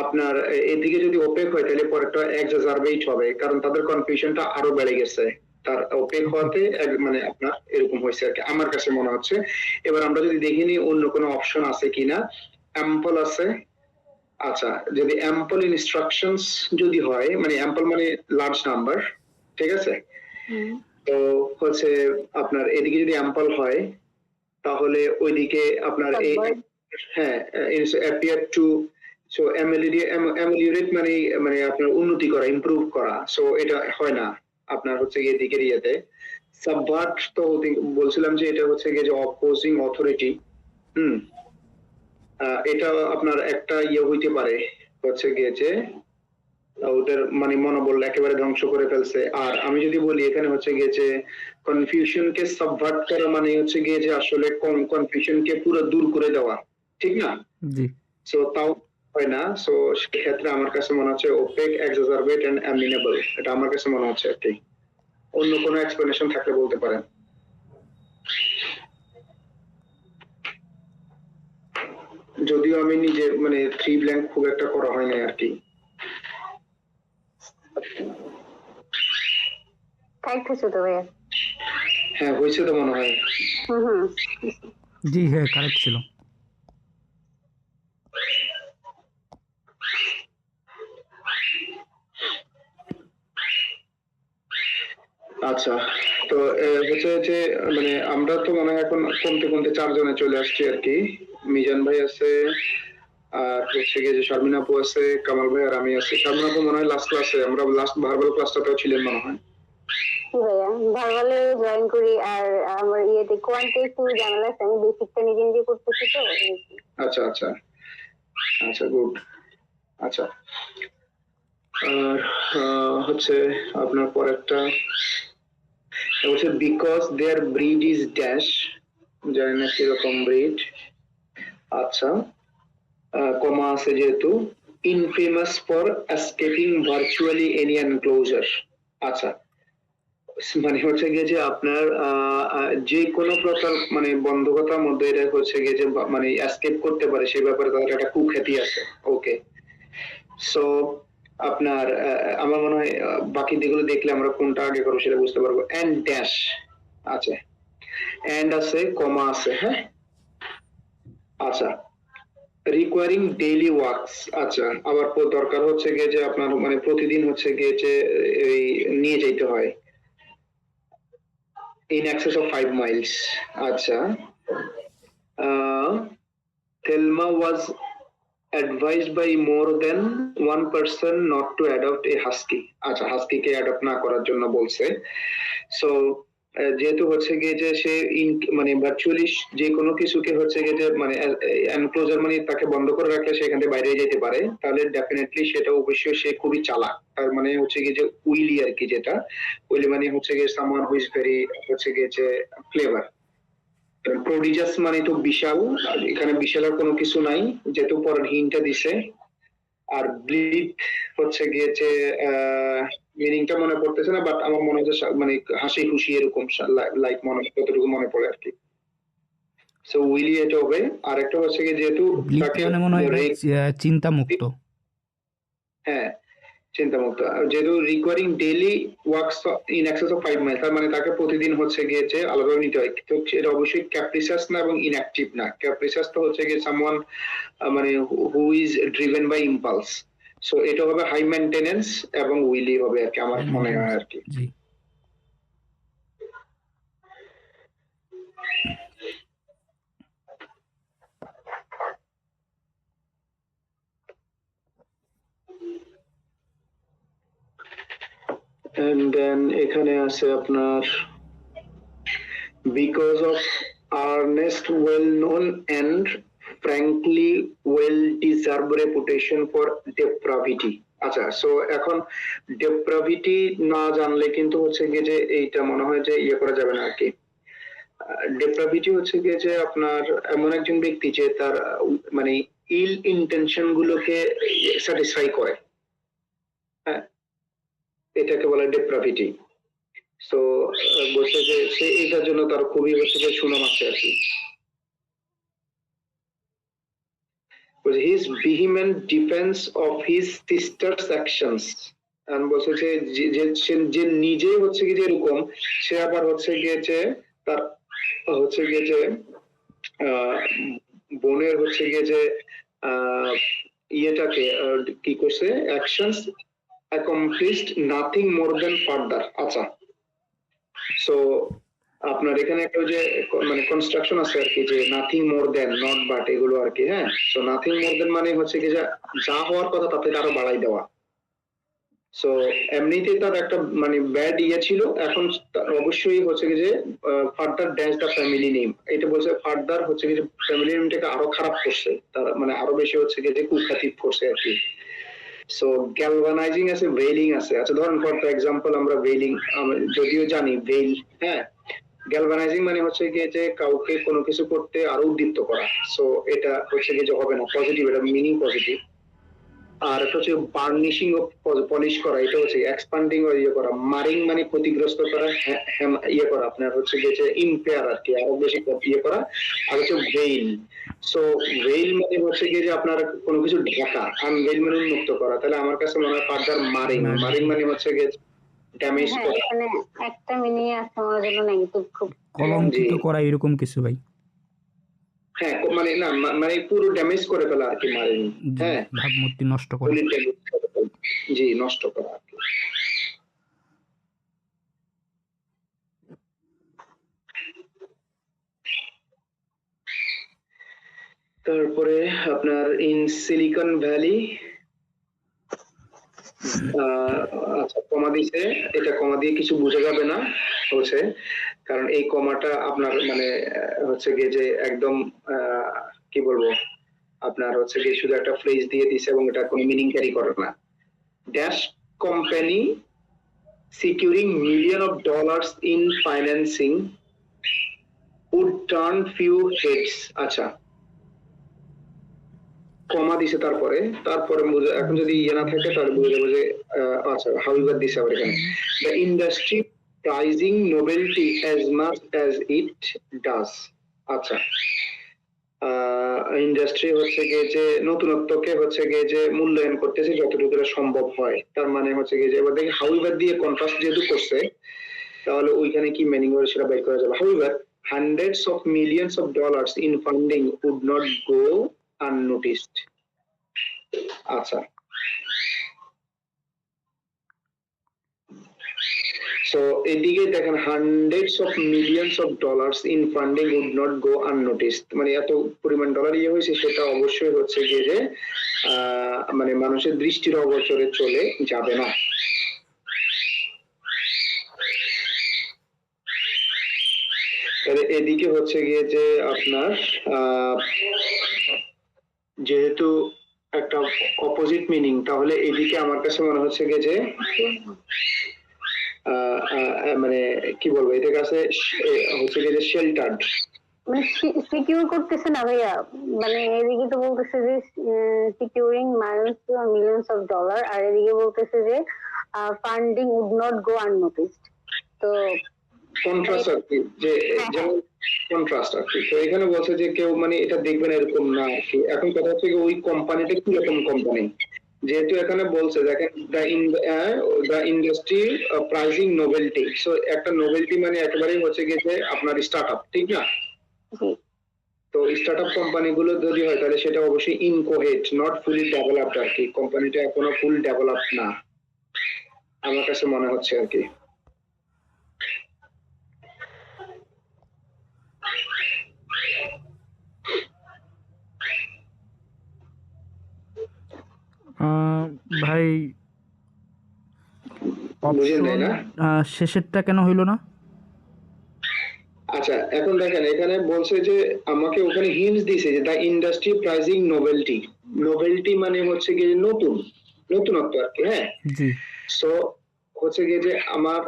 আপনার এদিকে যদি ওপেক হয় তাহলে পরেরটা এক্সাজারবেট হবে, কারণ তাদের কনফিউশনটা আরো বেড়ে গেছে তার ওপেক হওয়াতে, মানে আপনার এরকম হয়েছে আর কি আমার কাছে মনে হচ্ছে। এবার আমরা যদি দেখিনি অন্য কোনো অপশন আছে কিনা, অ্যাম্পল আছে। আচ্ছা, যদি অ্যাম্পল ইনস্ট্রাকশনস যদি হয়, মানে অ্যাম্পল মানে লার্জ নাম্বার, ঠিক আছে? তো হচ্ছে আপনার এদিকে যদি অ্যাম্পল হয় তাহলে ওইদিকে আপনার এই হ্যাঁ অ্যাপিয়ার টু, সো অ্যামেলিওরেট মানে মানে আপনার উন্নতি করা, ইমপ্রুভ করা, সো এটা হয় না আপনার হচ্ছে গিয়ে দিকের ইয়েতে। সাবভার্ট তো বলছিলাম যে এটা হচ্ছে গিয়ে যে অপোজিং অথরিটি, এটা আপনার একটা ইয়ে হইতে পারে হচ্ছে গিয়ে যে ওদের মানে মনোবল একেবারে ধ্বংস করে ফেলছে। আর আমি যদি বলি এখানে হচ্ছে গিয়ে যে কনফিউশনকে সাবভার্ট করা মানে হচ্ছে গিয়ে যে আসলে কনফিউশনকে পুরো দূর করে দেওয়া, ঠিক না? জি সো তাও হয় না, সো সেক্ষেত্রে আমার কাছে মনে হচ্ছে ওপেক, এক্সাজারবেট এন্ড অ্যামিনেবল, এটা আমার কাছে মনে হচ্ছে আর কি। অন্য কোনো এক্সপ্লেনেশন থাকলে বলতে পারেন। যদিও আমি নিজে মানে থ্রি ব্ল্যাঙ্ক খুব একটা করা হয় না আর কি। থ্যাংক ইউ ছোট ভাইয়া। হ্যাঁ হয়েছে তো মনে হয়। হুম। জি হ্যাঁ, কারেক্ট ছিল। আচ্ছা, তো হচ্ছে যে মানে আমরা তো মনে হয় এখন কমতে কমতে 4 জনে চলে আসছি আর কি। মিজান ভাই আছে, আর হচ্ছে গিয়ে যে শারমিন আপু আছে, কামাল ভাই আর আমি আছি। শারমিন আপু মনে হয় লাস্ট ক্লাসে, আমরা লাস্ট ভার্বাল ক্লাসটাতেও ছিলেন মনে হয়। জি ভাইয়া, ভার্বালে জয়েন করি, আর আমার ইয়েতে কোয়ান্টে একটু জানালা আছে, আমি বেসিকটা নিজে নিজে করতেছি তো। আচ্ছা আচ্ছা আচ্ছা, গুড। আচ্ছা, আর হচ্ছে আপনার পরেরটা হচ্ছে because their breed is dash, জানি না কিরকম ব্রিড। আচ্ছা, কমা আছে যেহেতু, infamous for escaping virtually any enclosure. আচ্ছা, মানে হচ্ছে গিয়ে যে আপনার যে কোনো প্রকার মানে বন্ধকতার মধ্যে এটা হচ্ছে গিয়ে যে মানে এসকেপ করতে পারে সেই ব্যাপারে তাদের একটা কুখ্যাতি আছে। ওকে, সো আপনার আমার মনে হয় বাকি দিকগুলো দেখলে আমরা কোনটা আগে করবো সেটা বুঝতে পারবো। এন্ড ড্যাশ আছে, এন্ড আছে, কমা আছে, হ্যাঁ। আচ্ছা, রিকোয়ারিং ডেইলি ওয়ার্কস। আচ্ছা, আবার দরকার হচ্ছে গিয়ে যে আপনার মানে প্রতিদিন হচ্ছে গিয়ে যে এই নিয়ে যেতে হয় in excess of 5 miles. আচ্ছা, Thelma was advised by more than one person not to adopt a husky. আচ্ছা, হাস্কি কে অ্যাডপ্ট না করার জন্য বলছে। সো যেহেতু হচ্ছে গিয়ে যে সে মানে ভার্চুয়ালি যে কোনো কিছুকে হচ্ছে গিয়ে যে মানে এনক্লোজার মানে তাকে বন্ধ করে রাখলে সেখান থেকে বাইরে যেতে পারে, তাহলে ডেফিনেটলি সেটা অবশ্যই সে খুবই চালাক। তার মানে হচ্ছে গিয়ে যে উইলি আর কি, যেটা উইলি মানে হচ্ছে গিয়ে সামওয়ান হু ইজ ভেরি হচ্ছে গিয়ে যে ক্লেভার। প্রডিজাস মানে তো বিশাল, আর এখানে বিশালের কোনো কিছু নাই যেহেতু পরের হিন্টটা দিছে। আর ব্লিড হচ্ছে গিয়ে যে মিনিংটা মনে পড়তেছে না, বাট আমার মনে হচ্ছে মানে হাসি খুশি এরকম লাইক মনে যতটুকু মনে পড়ে আর কি। সো উইলি এটা হবে। আর একটা হচ্ছে গিয়ে যেহেতু ব্লিড তাকে মানে মনে হয় ভাই চিন্তা মুক্ত। হ্যাঁ চিন্তামুক্ত, যেহেতু recurring daily works in access of 5 Miles, তার মানে তাকে প্রতিদিন হচ্ছে গিয়ে যে আলাদাভাবে নিতে হয়। তো এটা অবশ্যই ক্যাপ্রিসাস না এবং ইনঅ্যাক্টিভ না। ক্যাপ্রিসাস তো হচ্ছে গিয়ে সামওয়ান মানে who is driven by impulse. So এটা হবে হাই মেইনটেনেন্স এবং উইলি হবে আর কি, আমার মনে হয় আর কি। জি। এন্ড দেন এখানে আছে আপনার because of earnest well known and frankly well deserved reputation for depravity. আচ্ছা, সো এখন depravity না জানলে কিন্তু হচ্ছে গিয়ে যে এইটা মনে হয় যে ইয়ে করা যাবে না আর কি। depravity হচ্ছে গিয়ে যে আপনার এমন একজন ব্যক্তি যে তার মানে ইল ইন্টেনশন গুলোকে স্যাটিসফাই করে, হ্যাঁ, এটাকে বলে depravity। সো বলছে যে সে এটার জন্য তার খুবই হচ্ছে যে সুনাম আছে আর কি। his vehement defense of his sister's actions, and বলছে যে যে নিজেই হচ্ছে কি যে এরকম, সে আবার হচ্ছে গিয়ে যে তার হচ্ছে গিয়ে যে বোনের হচ্ছে গিয়ে যে ইয়েটাকে কি করছে, actions accomplished nothing more than further। আচ্ছা, সো আপনার এখানে একটা যে মানে কনস্ট্রাকশন আছে আর কি, যে nothing more than, not but, এগুলো আর কি। হ্যাঁ, সো নাথিং মোর দেন মানে হচ্ছে কি যা হওয়ার কথা তাতে আরো বাড়াই দেওয়া। সো এমনিতেই তার একটা মানে ব্যাড ইয়ে ছিল, এখন অবশ্যই হচ্ছে কি যে further dance the family name, এটা বলছে ফার্দার হচ্ছে কি যে ফ্যামিলি নেমটাকে আরো খারাপ করছে, তার মানে আরো বেশি হচ্ছে কি যে কুখ্যাতি করছে আর কি। সো গ্যালভানাইজিং আছে, ভেইলিং আছে। আচ্ছা, ধরেন ফর এক্সাম্পল আমরা ভেইলিং যদিও জানি ভেইল, হ্যাঁ, গ্যালভানাইজিং মানে হচ্ছে গিয়ে যে কাউকে কোনো কিছু করতে আরো উদ্দীপ্ত করা। সো এটা হচ্ছে গিয়ে যে হবে না পজিটিভ, এটা মিনিং পজিটিভ। আর একটা হচ্ছে বার্নিশিং ও পলিশ করা, এটা হচ্ছে এক্সপান্ডিং ও ইয়ে করা। মারিং মানে ক্ষতিগ্রস্ত করা, ইয়ে করা আপনার হচ্ছে গিয়ে যে ইম্পেয়ার আর কি, আরো বেশি ইয়ে করা। আর হচ্ছে ভেইল। সো ভেইল মানে হচ্ছে গিয়ে যে আপনার কোনো কিছু ঢাকা, আনভেইল মানে উন্মুক্ত করা। তাহলে আমার কাছে মনে হয় ফার্দার মারিং, মারিং মানে হচ্ছে গিয়ে ড্যামেজ হ্যাঁ করা। এখানে একটা মিনিং আছে আমার জন্য নেগেটিভ খুব। কলঙ্কিত জি। করা এরকম কিছু ভাই। হ্যাঁ মানে না মানে পুরো ড্যামেজ করে ফেলা আর কি, মারেনি। জি, হ্যাঁ ভাবমূর্তি নষ্ট করা। fully damage করে ফেলা। জি, নষ্ট করা আর কি। তারপরে আপনার ইন সিলিকন ভ্যালি, আচ্ছা কমা দিছে, এটা কমা দিয়ে কিছু বোঝা যাবে না হচ্ছে, কারণ এই কমাটা আপনার মানে হচ্ছে গিয়ে যে একদম কি বলবো, আপনার হচ্ছে গিয়ে শুধু একটা ফ্রেজ দিয়ে দিছে এবং এটা কোনো মিনিং ক্যারি করে না। Dash company securing millions of dollars in financing would turn few heads। আচ্ছা কমা দিছে, তারপরে এখন যদি ইয়ে না থাকে তাহলে বুঝে যাবো যে আচ্ছা হাউএভার দিছে আবার এখানে, the industry pricing novelty as much as it does। আচ্ছা ইন্ডাস্ট্রি হচ্ছে গিয়ে যে নতুনত্বকে হচ্ছে গিয়ে যে মূল্যায়ন করতেছে যতটুকু সম্ভব হয়, তার মানে হচ্ছে গিয়ে যে এবার দেখি হাউএভার দিয়ে কন্ট্রাস্ট যেহেতু করছে তাহলে ওইখানে কি মিনিং হবে সেটা বের করা যাবে। However hundreds of millions of dollars in funding would not go unnoticed। আচ্ছা সো এদিকে দেখেন hundreds of millions of dollars in funding would not go unnoticed, মানে এত পরিমাণ ডলার ইয়ে হয়েছে সেটা অবশ্যই হচ্ছে গিয়ে যে মানে মানুষের দৃষ্টির অগোচরে চলে যাবে না। তাহলে এদিকে হচ্ছে গিয়ে যে আপনার যেহেতু একটা অপোজিট মিনিং, তাহলে এদিকে আমার কাছে মনে হচ্ছে গিয়ে যে মানে কি বলবো, এদের কাছে হচ্ছে গিয়ে যে শেল্টার্ড, মানে সিকিউর করতেছে না ভাইয়া, মানে এদিকে তো বলতেছে যে সিকিউরিং মিলিয়ন্স অফ ডলার, আর এদিকে বলতেছে যে funding would not go unnoticed. তো কন্ট্রাস্ট আর কি, যে যেমন কন্ট্রাস্ট আর কি। তো এখানে বলছে যে কেউ মানে এটা দেখবে না এরকম না আর কি। এখন কথা হচ্ছে যে ওই কোম্পানিটা কি রকম কোম্পানি, যেহেতু এখানে বলছে দেখেন দ্য ইন্ডাস্ট্রি প্রাইজিং নোভেলটি, সো একটা নোভেলটি মানে একেবারেই হচ্ছে গিয়ে যে আপনার স্টার্টআপ, ঠিক না? তো স্টার্টআপ কোম্পানিগুলো যদি হয় তাহলে সেটা অবশ্যই ইনকোহেট, নট ফুলি ডেভেলপড আর কি, কোম্পানিটা এখনো ফুল ডেভেলপড না আমার কাছে মনে হচ্ছে আর কি। ভাই বুঝেন নাই অপশন না? শেষেরটা কেন হইলো না? আচ্ছা এখন দেখেন এখানে বলছে যে আমাকে ওখানে হিন্টস দিছে যে দ্য ইন্ডাস্ট্রি প্রাইজিং নোভেলটি, নোভেলটি মানে হচ্ছে গিয়ে নতুন, নতুনত্ব আর কি। হ্যাঁ জি সো হচ্ছে গিয়ে যে আমার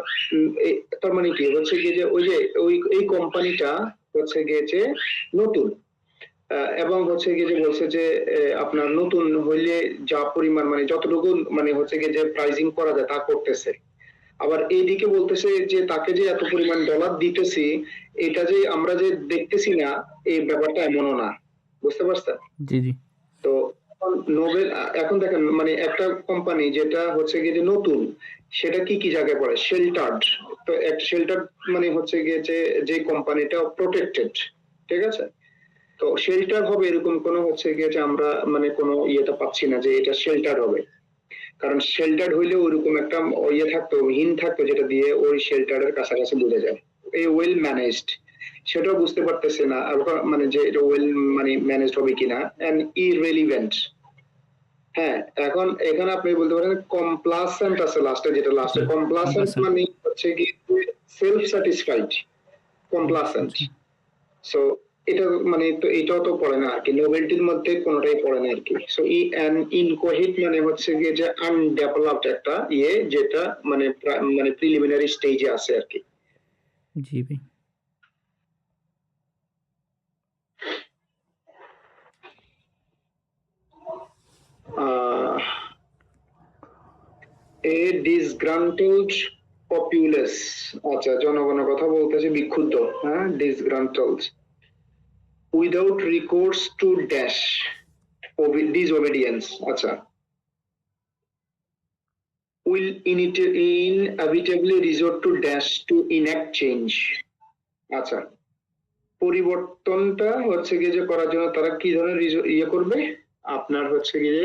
তার মানে কি হচ্ছে গিয়ে যে ওই যে এই কোম্পানিটা হচ্ছে গিয়ে যে নতুন, এবং হচ্ছে গিয়ে যে বলছে যে আপনার নতুন হইলে যা পরিমাণ মানে যতটুকু মানে হচ্ছে গিয়ে যে প্রাইজিং করা যায় তা করতেছে। আবার এইদিকে বলতেছে যে তাকে যে এত পরিমাণ ডলার দিতেছি এটা যে আমরা যে দেখতেছি না এই ব্যাপারটা এমনও না, বুঝতে পারছেন? জি জি তো নোবেল এখন দেখেন মানে একটা কোম্পানি যেটা হচ্ছে গিয়ে যে নতুন সেটা কি কি জায়গায় পড়ে, শেল্টার্ড। তো একটা শেল্টার্ড মানে হচ্ছে গিয়ে যে কোম্পানিটা প্রোটেক্টেড, ঠিক আছে? তো শেল্টার হবে এরকম কোনো হচ্ছে গিয়ে যে আমরা মানে কোনো ইয়েটা পাচ্ছি না যে এটা শেল্টার হবে, কারণ শেল্টার হইলে ওইরকম একটা ইয়ে থাকতো, হিন থাকতো যেটা দিয়ে ওই শেল্টারের কাছাকাছি বোঝা যায়। এই ওয়েল ম্যানেজড সেটাও বুঝতে পারতেছে না, মানে যে এটা ওয়েল মানে ম্যানেজড হবে কিনা, এন্ড ইররিলেভেন্ট। হ্যাঁ এখন এখানে আপনি বলতে পারেন কমপ্লাসেন্ট আছে লাস্টে, যেটা লাস্টে কমপ্লাসেন্ট complacent। মানে হচ্ছে কি সেলফ স্যাটিসফাইড, কমপ্লাসেন্ট। সো এটা মানে তো এটাও তো পড়ে না আর কি, নোবেলটির মধ্যে কোনোটাই পড়ে না আর কি। সো ইনকোহিট মানে হচ্ছে গিয়ে যে আনডেভেলপড একটা ইয়ে যেটা মানে মানে প্রিলিমিনারি স্টেজে আছে আর কি। জি ভাই এ ডিসগ্রান্টেলড পপুলাস, আচ্ছা জনগণের কথা বলতেছে, বিক্ষুব্ধ, হ্যাঁ ডিসগ্রান্টেলড, উইদাউট রিকোর্স টু ড্যাশ ডিসওবিডিয়েন্স। আচ্ছা will inevitably resort to dash to enact change. আচ্ছা, পরিবর্তনটা হচ্ছে গিয়ে যে করার জন্য তারা কি ধরনের ইয়ে করবে, আপনার হচ্ছে গিয়ে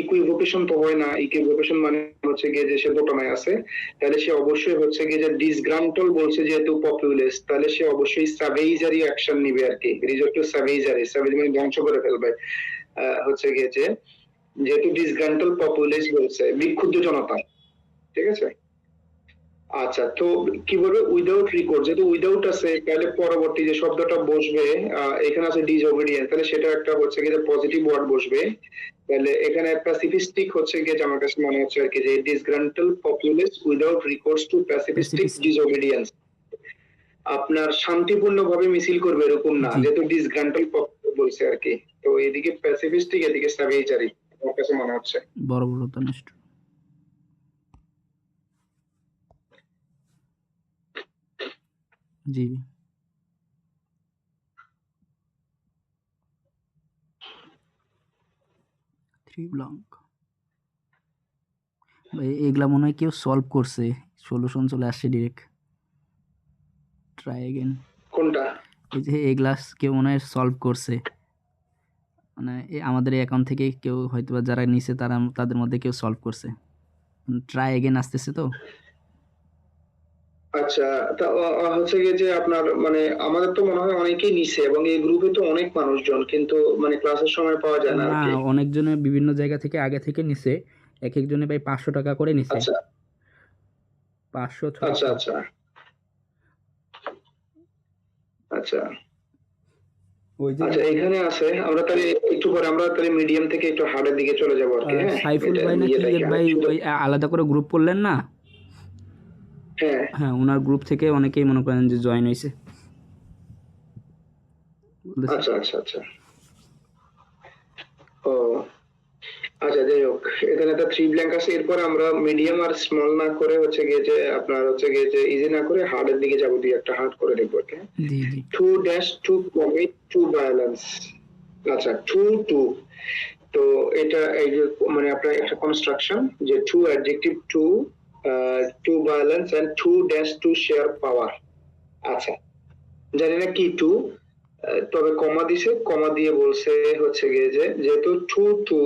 ইকুইভোকেশন তো হয় না, ইকুইভোকেশন মানে হচ্ছে গিয়ে যে সে দোটানায় আছে, তাহলে সে অবশ্যই হচ্ছে গিয়ে যে ডিসগ্রান্টল বলছে যেহেতু পপুলেস, তাহলে সে অবশ্যই সাভেইজারি অ্যাকশন নিবে আর কি, রিজোর্ট টু সাভেইজারি, সাভেজ মানে ধ্বংস করে ফেলবে। হচ্ছে গিয়ে যে যেহেতু ডিসগ্রান্টল পপুলেস বলছে, বিক্ষুব্ধ জনতা, ঠিক আছে। আচ্ছা, তো কি বলবে উইদাউট রিকোর্স, যেহেতু উইদাউট আছে তাহলে পরবর্তী যে শব্দটা বসবে এখানে আছে ডিসওবিডিয়েন্স, তাহলে সেটা একটা হচ্ছে গিয়ে পজিটিভ ওয়ার্ড বসবে, তাহলে এখানে প্যাসিফিস্টিক হচ্ছে গিয়ে আমার কাছে মনে হচ্ছে আর কি যে ডিসগ্রান্টল পপুলেস উইদাউট রিকোর্স টু প্যাসিফিস্টিক ডিসওবিডিয়েন্স, আপনার শান্তিপূর্ণভাবে মিছিল করবে এরকম না, যেহেতু ডিসগ্রান্টল পপুলেস বলছে আর কি, তো এদিকে প্যাসিফিস্টিক এদিকে সাভেইজারি আমার কাছে মনে হচ্ছে। বড় বড় তনিষ্ঠ। জি থ্রি ব্লক ভাই, এগুলা মনে হয় কেউ সলভ করছে, সলিউশন চলে আসছে ডিরেক্ট। Try again. কোনটা? এই যে এগুলা কেউ মনে হয় সলভ করছে, মানে আমাদের এই অ্যাকাউন্ট থেকে কেউ হয়তো বা যারা নিছে তারা তাদের মধ্যে কেউ সলভ করছে। ট্রাই এগেন আসতেছে তো। আচ্ছা, তা হচ্ছে গিয়ে যে আপনার মানে আমাদের তো মনে হয় অনেকেই নিছে এবং এই গ্রুপে তো অনেক মানুষজন, কিন্তু মানে ক্লাসের সময় পাওয়া যায় না না, আর কি। অনেকজনে বিভিন্ন জায়গা থেকে আগে থেকে নিছে, এক একজনে ভাই 500 টাকা করে নিছে। আচ্ছা 500 আচ্ছা 600। আচ্ছা আচ্ছা ওই যে আচ্ছা, এখানে আছে, আমরা তাহলে একটু পরে আমরা তাহলে মিডিয়াম থেকে একটু হার্ডের দিকে চলে যাবো আর কি। হ্যাঁ, সাইফুল এটা ভাই নাকি ইয়েটাই ভাই শুধু- ওই আলাদা করে গ্রুপ করলেন না? হ্যাঁ হ্যাঁ, ওনার গ্রুপ থেকে অনেকেই মনে করেন যে জয়েন হয়েছে। বলতেছে। আচ্ছা আচ্ছা আচ্ছা ও আচ্ছা, যাই হোক, এখানে একটা থ্রি ব্ল্যাঙ্ক আছে, এরপর আমরা মিডিয়াম আর স্মল না করে হচ্ছে গিয়ে যে আপনার হচ্ছে গিয়ে যে ইজি না করে হার্ডের দিকে যাবো, দিয়ে একটা হার্ড করে দেখবো আর কি। জি জি। To dash to commit to violence. আচ্ছা, টু টু, তো এটা এই যে মানে আপনার একটা কনস্ট্রাকশন যে to adjective to to violence and to dash to share power. আচ্ছা, জানি না কি টু, তবে কমা দিছে, কমা দিয়ে বলছে হচ্ছে গিয়ে যে যেহেতু টু টু,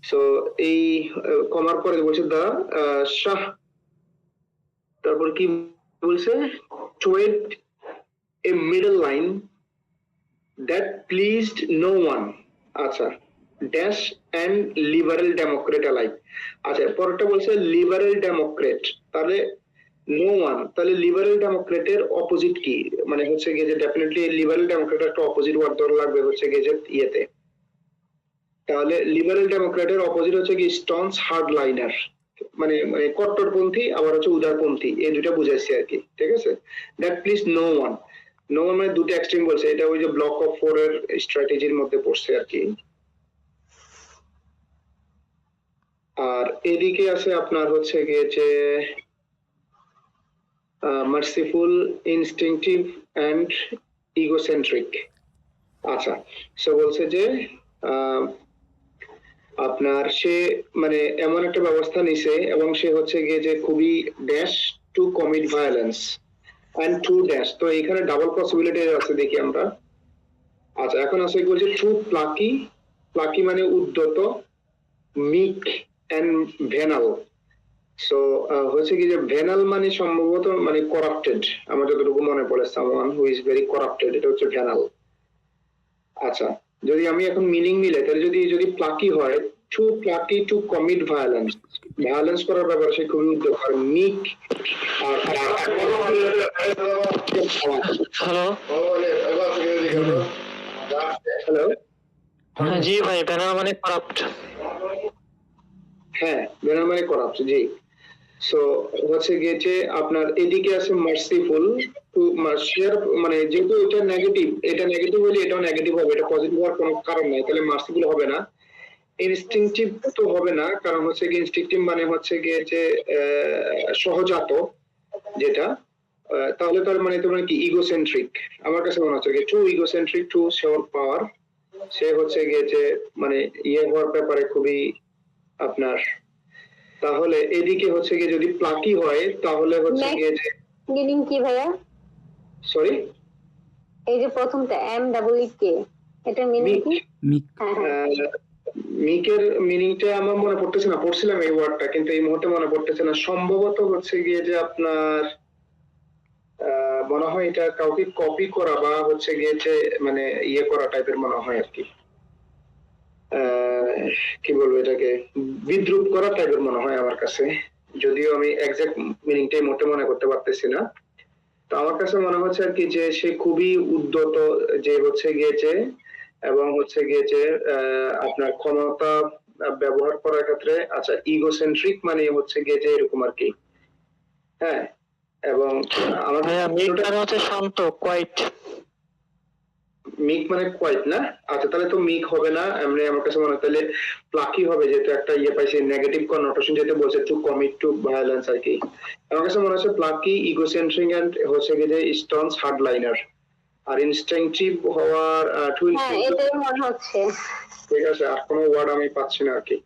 সো এই কমার পরে বলছে দা শাহ, তারপর কি বলছে toed a middle line that pleased no one. আচ্ছা, dash and liberal democrat alike। আচ্ছা, পরেরটা বলছে লিবারেল ডেমোক্রেট, তাহলে নো ওয়ান, তাহলে লিবারেল ডেমোক্রেটের অপোজিট কি, মানে হচ্ছে গিয়ে যে ডেফিনেটলি লিবারেল ডেমোক্রেট একটা অপোজিট ওয়ার্ড ধরা লাগবে হচ্ছে গিয়ে যে ইয়েতে, তাহলে লিবারেল ডেমোক্রেটের অপোজিট হচ্ছে কি স্টনস হার্ড লাইনার, মানে মানে কট্টরপন্থী আবার হচ্ছে উদারপন্থী, এই দুটা বুঝাইছি আর কি, ঠিক আছে। That please no one, no one মানে দুটো এক্সট্রিম বলছে, এটা ওই যে ব্লক অফ 4 এর স্ট্র্যাটেজির মধ্যে পড়ছে আর কি। আর এদিকে আছে আপনার হচ্ছে গিয়ে যে মার্সিফুল, ইনস্টিংটিভ এন্ড ইগোসেন্ট্রিক। আচ্ছা, সো বলছে যে আপনার সে মানে এমন একটা ব্যবস্থা নিছে এবং সে হচ্ছে গিয়ে যে খুবই dash to commit violence and to dash, তো এখানে ডাবল পসিবিলিটি আছে দেখি আমরা। আচ্ছা, এখন আছে কি বলছে টু প্লাকি, প্লাকি মানে উদ্যত, মিক এন্ড ভেনাল। সো হচ্ছে কি যে ভেনাল মানে সম্ভবত মানে করাপ্টেড, আমার যতটুকু মনে পড়ে, someone who is very corrupted, এটা হচ্ছে ভেনাল। আচ্ছা, যদি আমি এখন মিনিং মিলে তাহলে যদি যদি প্লাকি হয়, to plucky to commit violence, violence করার ব্যাপারে সে খুবই উদ্যোগ আর মিক। আর হ্যালো, হ্যালো, জি ভাই, ব্যানার মানে করাপ্ট। হ্যাঁ, ভেনাল মানে করাপ্ট, জি। সো হচ্ছে গিয়ে যে আপনার এদিকে আছে মার্সিফুল টু শেয়ার, মানে যেহেতু এটা নেগেটিভ, এটা নেগেটিভ হলে এটাও নেগেটিভ হবে, এটা পজিটিভ হওয়ার কোনো কারণ নাই, তাহলে মার্সিফুল হবে না। ইনস্টিংটিভ তো হবে না, কারণ হচ্ছে গিয়ে ইনস্টিংটিভ মানে হচ্ছে গিয়ে যে সহজাত যেটা, তাহলে তার মানে তোমার কি ইগোসেন্ট্রিক, আমার কাছে মনে হচ্ছে টু ইগোসেন্ট্রিক টু শেয়ার পাওয়ার, সে হচ্ছে গিয়ে যে মানে ইয়ে হওয়ার ব্যাপারে খুবই আপনার, তাহলে এদিকে হচ্ছে গিয়ে যদি প্লাকি হয় তাহলে হচ্ছে গিয়ে যে মিনিং কি ভাইয়া? সরি এই যে প্রথমটা MEEK, এটা মিনিং মিক কি? মিক হ্যাঁ হ্যাঁ। মিকের মিনিংটা আমার মনে পড়তেছে না, পড়ছিলাম এই ওয়ার্ডটা কিন্তু এই মুহূর্তে মনে পড়তেছে না। সম্ভবত হচ্ছে গিয়ে যে আপনার মনে হয় এটা কাউকে কপি করা বা হচ্ছে গিয়ে যে মানে ইয়ে করা টাইপের মনে হয় আর কি। কি বলবো এটাকে, বিদ্রুপ করা টাইপের মনে হয় আমার কাছে, যদিও আমি এক্সাক্ট মিনিংটাই মোটে মনে করতে পারতেছি না। তো আমার কাছে মনে হচ্ছে আর কি যে সে খুবই উদ্যত যে হচ্ছে গিয়েছে এবং হচ্ছে গিয়েছে আপনার ক্ষমতা ব্যবহার করার ক্ষেত্রে, আচ্ছা ইগোসেন্ট্রিক মানে হচ্ছে গিয়েছে এরকম আর কি। হ্যাঁ, এবং আমাদের মিক মানে হচ্ছে শান্ত, কোয়াইট। মিক মানে কোয়াইট না? আচ্ছা তাহলে তো মিক হবে না, এমনি আমার কাছে মনে হয় তাহলে প্লাকি হবে, যেহেতু একটা ইয়ে পাইছে নেগেটিভ কনোটেশন, যেটা বলছে টু কমিট টু ভায়োলেন্স আর কি। আমার কাছে মনে হচ্ছে প্লাকি, ইগোসেন্ট্রিক এন্ড হচ্ছে গিয়ে যে স্টনস হার্ডলাইনার, আর ইনস্টিংটিভ হওয়ার টু হ্যাঁ এটাই মনে হচ্ছে। ঠিক আছে, আর কোনো ওয়ার্ড আমি পাচ্ছি না আর কি।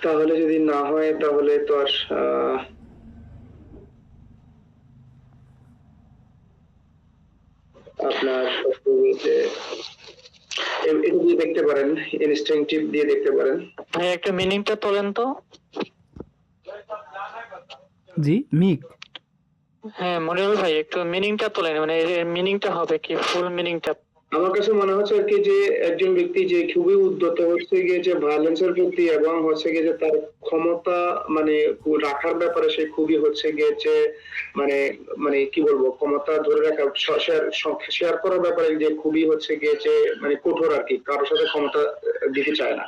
তাহলে যদি না হয় তাহলে তো আর আপনার এটা দিয়ে দেখতে পারেন, ইনস্টিংটিভ দিয়ে দেখতে পারেন। ভাই একটা মিনিংটা তোলেন তো। জি মিক হ্যাঁ মনিরুল ভাই একটু মিনিংটা তোলেন, মানে এর মিনিংটা হবে কি, ফুল মিনিংটা। আমার কাছে মনে হচ্ছে আর কি যে একজন ব্যক্তি যে খুবই উদ্যত হচ্ছে গিয়ে যে ভায়োলেন্সের প্রতি এবং হচ্ছে গিয়ে যে তার ক্ষমতা মানে রাখার ব্যাপারে সে খুবই হচ্ছে গিয়ে যে মানে মানে কি বলবো, ক্ষমতা ধরে রাখা, শেয়ার করার ব্যাপারে যে খুবই হচ্ছে গিয়ে যে মানে কঠোর আর কি, কারোর সাথে ক্ষমতা দিতে চায় না।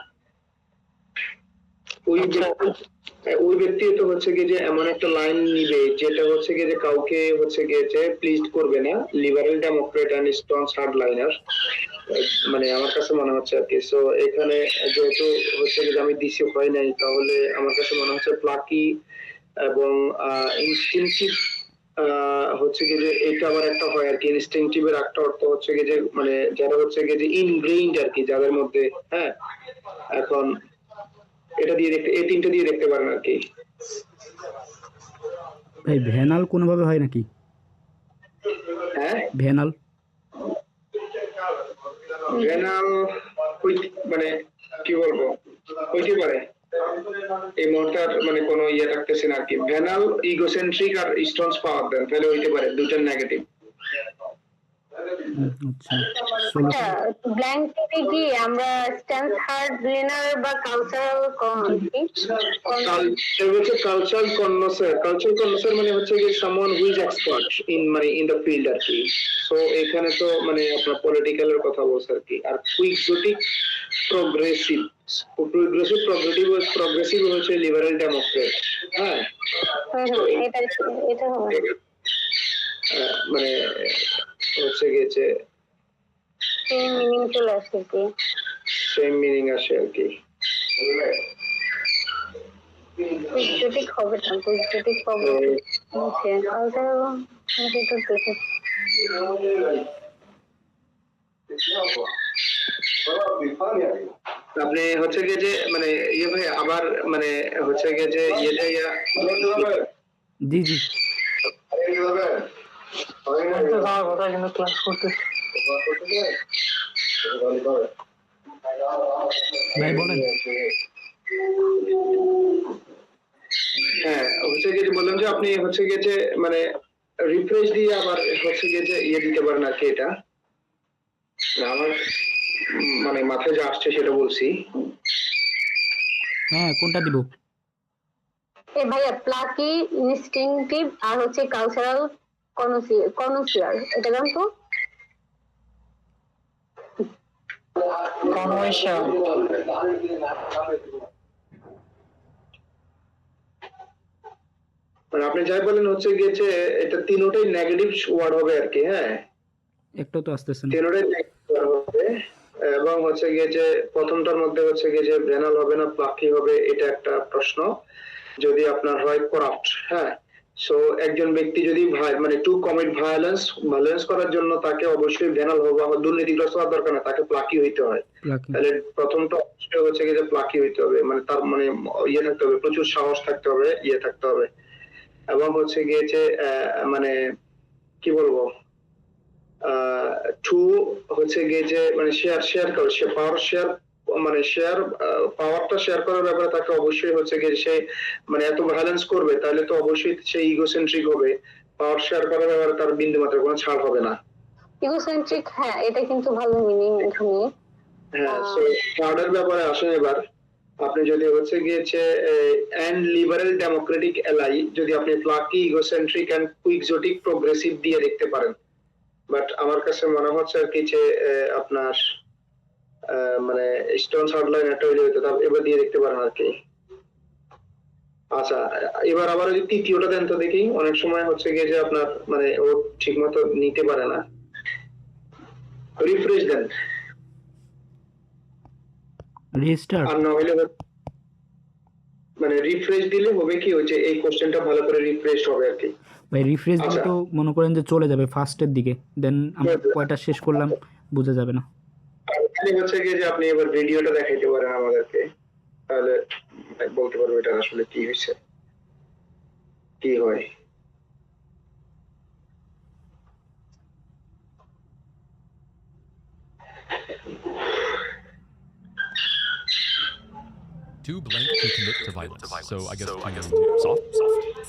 ওই ব্যক্তি তো হচ্ছে গিয়ে যে এমন একটা লাইন নিবে যেটা হচ্ছে গিয়ে যে কাউকে হচ্ছে গিয়ে যে প্লিজ করবে না, liberal democrat and strong hard liner, মানে আমার কাছে মনে হচ্ছে আর কি। সো এখানে যেহেতু হচ্ছে গিয়ে আমি দিছি হয় নাই, তাহলে আমার কাছে মনে হচ্ছে প্লাকি এবং ইনস্টিংটিভ হচ্ছে গিয়ে যে এটা আবার একটা হয় আর কি। ইনস্টিংটিভের একটা অর্থ হচ্ছে গিয়ে যে মানে যারা হচ্ছে গিয়ে যে ইনগ্রেইনড আর কি, যাদের মধ্যে। হ্যাঁ, এখন এটা দিয়ে দেখতে, এই তিনটা দিয়ে দেখতে পারেন আর কি। ভাই ভ্যানাল কোনোভাবে হয় নাকি? হ্যাঁ, ভ্যানাল ভেনাল মানে কি বলবো, হইতে পারে, এই মুহূর্তে আর মানে কোনো ইয়ে রাখতেছে না আর কি। ভেনাল, ইগোসেন্ট্রিক আর স্ট্রংস পাওয়ার দেন, তাহলে হইতে পারে দুটার নেগেটিভ। আচ্ছা ব্ল্যাঙ্ক থেকে কি আমরা স্ট্যান্স হার্ড লিনার বা কালচারাল কালচারাল কননোসার, কালচারাল কননোসার মানে হচ্ছে কি someone who is expert in মানে ইন দ্য ফিল্ড আর কি। সো এখানে তো মানে আপনার পলিটিক্যালের কথা বলছে আর কি। আর কুইক্সোটিক প্রগ্রেসিভ, প্রগ্রেসিভ হচ্ছে লিবারেল ডেমোক্রেট। হ্যাঁ, এটা হবে মানে হচ্ছে গিয়েছে সেম মিনিং চলে আসে কি, সেম মিনিং আসে আর কি। কুইক্সোটিক হবে না, কুইক্সোটিক হবে ওকে কালচারাল এটা দেখে আপনি হচ্ছে গিয়ে যে মানে ইয়ে ভাই আবার মানে হচ্ছে গিয়ে যে ইয়েটা জি জি যাওয়ার কথা কিন্তু ক্লাস করতেছি। ভাই বলেন। হ্যাঁ, হচ্ছে গিয়ে যে বললাম যে আপনি হচ্ছে গিয়ে যে মানে রিফ্রেশ দিয়ে আবার হচ্ছে গিয়ে যে ইয়ে দিতে পারেন আর কি। এটা আমার মানে মাথায় যা আসছে সেটা বলছি। হ্যাঁ কোনটা দিব? এ ভাইয়া প্লাকি, ইনস্টিংটিভ আর হচ্ছে কালচারাল কনসিয়ার, এটা জান তো? কনভেনশন মানে আপনি যাই বলেন হচ্ছে গিয়ে যে এটা তিনটাই নেগেটিভ ওয়ার্ড হবে আর কি। হ্যাঁ, একটা তো আসতেছে না। তিনটাই নেগেটিভ ওয়ার্ড হবে এবং হচ্ছে গিয়ে যে প্রথমটার মধ্যে হচ্ছে গিয়ে যে ভেনাল হবে না প্লাকি হবে, এটা একটা প্রশ্ন। যদি আপনার হয় করাপ্ট, হ্যাঁ, সো একজন ব্যক্তি যদি মানে টু কমিট ভায়োলেন্স করার জন্য তাকে অবশ্যই ভেনাল হওয়া বা দুর্নীতিগ্রস্ত হওয়ার দরকার না, তাকে প্লাকি হইতে হয়। Lucky. তাহলে প্রথমটা অবশ্যই হচ্ছে কি যে প্লাকি হইতে হবে, মানে তার মানে ইয়ে থাকতে হবে, প্রচুর সাহস থাকতে হবে, ইয়ে থাকতে হবে, এবং হচ্ছে গিয়ে যে মানে কি বলবো টু হচ্ছে গিয়ে যে মানে শেয়ার করে সে পাওয়ারটা শেয়ার করার ব্যাপারে তাকে অবশ্যই হচ্ছে গিয়ে সে মানে এত ভায়োলেন্স করবে তাহলে তো অবশ্যই সে ইগোসেন্ট্রিক হবে, পাওয়ার শেয়ার করার ব্যাপারে তার বিন্দু মাত্র কোনো ছাড় হবে না। ইগোসেন্ট্রিক, হ্যাঁ এটা কিন্তু ভালো মিনিং এখানে। হ্যাঁ, সো থার্ডের ব্যাপারে আসেন এবার। আপনি যদি হচ্ছে গিয়েছে এন্ড লিবারেল ডেমোক্রেটিক এলাই যদি আপনি প্লাকি ইগোসেন্ট্রিক এন্ড কুইক্সোটিক প্রোগ্রেসিভ দিয়ে দেখতে পারেন, বাট আমার কাছে মনে হচ্ছে আর কি যে আপনার মানে স্টোন হার্ডলাইন একটা হয়ে যেত, এবার দিয়ে দেখতে পারেন আর কি। আচ্ছা, এবার আবার ওই তৃতীয়টা দেন তো দেখি। অনেক সময় হচ্ছে গিয়ে যে আপনার মানে ও ঠিক মতো নিতে পারে না, রিফ্রেশ দেন। Restart. আর না হলে মানে রিফ্রেশ দিলে হবে কি হচ্ছে এই কোশ্চেনটা ভালো করে রিফ্রেশ হবে আর কি। ভাই রিফ্রেশ দিলে আচ্ছা। তো মনে করেন যে চলে যাবে ফার্স্টের দিকে, দেন আমরা কয়টা শেষ করলাম বোঝা যাবে না। তাহলে হচ্ছে গিয়ে যে আপনি এবার ভিডিওটা দেখাইতে পারেন আমাদেরকে, তাহলে বলতে পারবো এটা আসলে কি হয়েছে, কি হয়। Too blank to commit to violence. So I guess soft,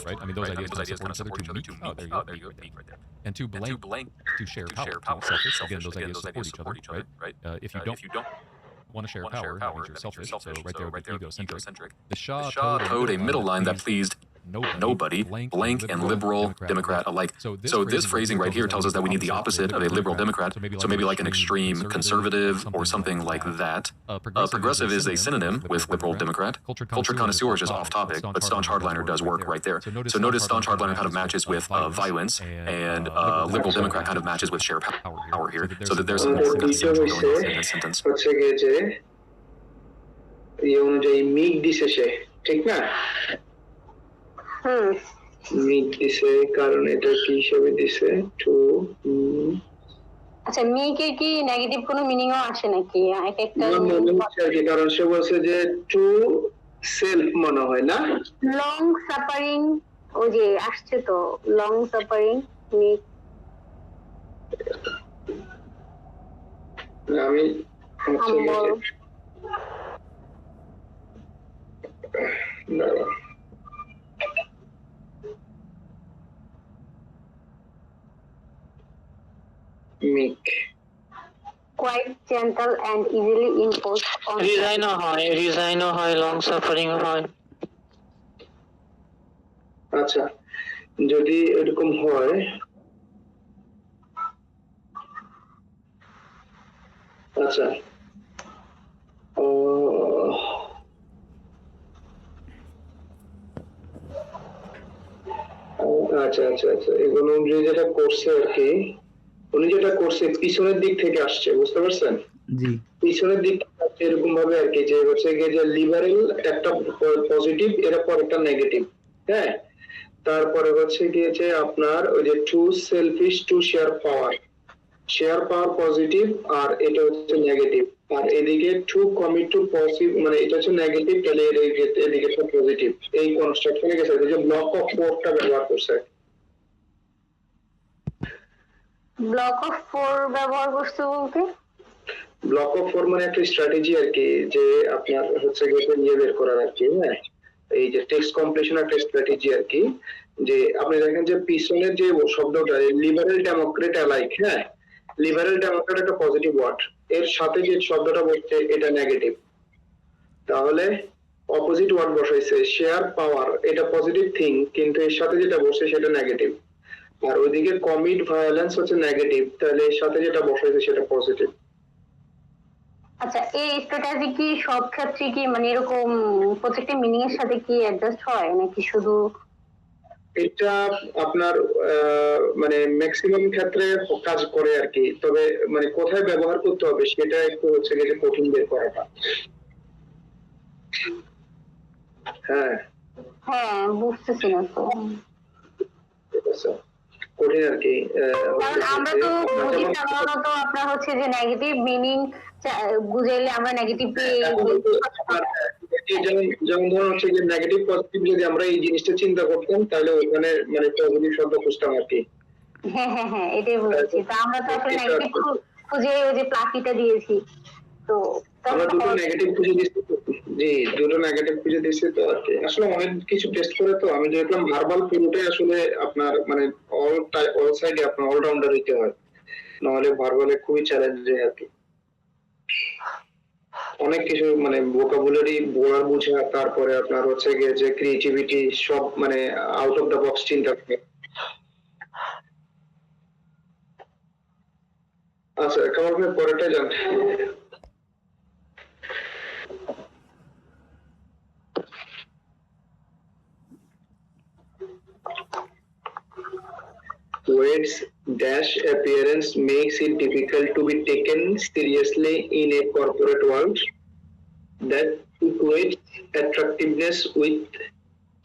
right? I mean, those ideas kind of support each other. Too meek. Oh, there you go. Meek right there. And too blank to share power. Too selfish. Again, those ideas support each other, right? If you don't want to share power, that means you're selfish. So right there would be egocentric. The Shah towed a middle line that pleased nobody, blank and liberal Democrat alike. So this phrasing right here tells us that we need the opposite of a liberal Democrat. So maybe like an extreme conservative or something like that. Progressive is a synonym with liberal Democrat. Culture connoisseur is just off topic, but staunch hardliner does work right there. So notice staunch hardliner kind of matches with violence, and liberal Democrat kind of matches with share power here. So that there's some more consistency going on in this sentence. হচ্ছে গিয়ে যে এই অনুযায়ী মিক দিছে সে, ঠিক না? মিক দিছে কারণ এটা কি হিসেবে দিছে টু। আচ্ছা, মিকে কি নেগেটিভ কোনো মিনিংও আসে নাকি এক একটা? মনে হচ্ছে আর কি, কারণ সে বলছে যে টু সেলফ মনে হয় না। লং সাফারিং ওই যে আসছে তো, লং সাফারিং মিক। আমি হচ্ছে গিয়ে দাঁড়া। meek, quite gentle and easily imposed on রিজাইনও হয় লং সাফারিং হয়। আচ্ছা, যদি এরকম হয় আচ্ছা আচ্ছা আচ্ছা আচ্ছা এগুলো যেটা করছে আর কি, উনি যেটা করছে পিছনের দিক থেকে আসছে, বুঝতে পারছেন? জি, পিছনের দিক থেকে এরকম ভাবে আর কি, যে হচ্ছে গিয়ে যে লিবারেল একটা পজিটিভ, এরপর একটা নেগেটিভ, হ্যাঁ, তারপরে হচ্ছে গিয়ে যে আপনার ওই যে to selfish to share power positive, আর এটা হচ্ছে নেগেটিভ, আর এদিকে টু কমিট টু পজিটিভ, মানে এটা হচ্ছে নেগেটিভ, তাহলে এদিকে পজিটিভ। এই কনস্ট্রাকশনে গেছে যে ব্লক অফ ফোরটা ব্যবহার করছে। ব্লক অফ ফোর ব্যবহার করছে বলতে ব্লক অফ ফোর মানে একটা স্ট্র্যাটেজি আর কি, যে আপনার হচ্ছে গিয়ে বের করার আর কি, হ্যাঁ, এই যে টেক্সট কমপ্লিশন একটা স্ট্র্যাটেজি আর কি। যে আপনি দেখেন যে পিছনের যে শব্দটা লিবারেল ডেমোক্রেট অ্যালাইক, হ্যাঁ, লিবারেল ডেমোক্রেট একটা পজিটিভ ওয়ার্ড, এর সাথে যে শব্দটা বলছে এটা নেগেটিভ, তাহলে অপোজিট ওয়ার্ড বসাইছে শেয়ার পাওয়ার, এটা পজিটিভ থিং, কিন্তু এর সাথে যেটা বসে সেটা নেগেটিভ, আর ওইদিকে কমিট ভায়োলেন্স হচ্ছে নেগেটিভ, তাহলে এর সাথে যেটা বসাইছে সেটা পজিটিভ। আচ্ছা, এই স্ট্র্যাটেজি কি সব ক্ষেত্রে কি মানে এরকম প্রত্যেকটা মিনিং এর সাথে কি অ্যাডজাস্ট হয় নাকি শুধু? এটা আপনার মানে ম্যাক্সিমাম ক্ষেত্রে কাজ করে আর কি, তবে মানে কোথায় ব্যবহার করতে হবে সেটা একটু হচ্ছে গিয়ে কঠিন বের করাটা। হ্যাঁ হ্যাঁ, বুঝতেছি না তো। আচ্ছা, কঠিন আর কি। কারণ আমরা তো বুঝি সাধারণত আপনার হচ্ছে যে নেগেটিভ মিনিং বুঝাইলে আমরা নেগেটিভ যেমন ধরুন হচ্ছে যে নেগেটিভ পজিটিভ যদি আমরা এই জিনিসটা চিন্তা করতাম তাহলে ওখানে মানে পজিটিভ শব্দ খুঁজতাম আর কি। হ্যাঁ হ্যাঁ হ্যাঁ, এটাই বলছি। তো আমরা তো আসলে নেগেটিভ খুঁজে ওই যে প্লাকিটা দিয়েছি, তো আমরা দুটো নেগেটিভ খুঁজে দিচ্ছি। জি, দুটো নেগেটিভ খুঁজে দিচ্ছি তো আর কি। আসলে অনেক কিছু টেস্ট করে তো আমি দেখলাম ভার্বাল পুরোটাই আসলে আপনার মানে অল সাইডে আপনার অলরাউন্ডার হইতে হয়, নাহলে ভার্বালে খুবই চ্যালেঞ্জিং আর কি। অনেক কিছু মানে ভোকাবুলারি বলার বোঝা, তারপরে আপনার হচ্ছে গিয়ে যে ক্রিয়েটিভিটি সব মানে আউট অফ দ্য বক্স চিন্তা করে। আচ্ছা, কামাল ভাই পরেরটা জান। Wade's dash appearance makes it difficult to be taken seriously in a corporate world that equates attractiveness with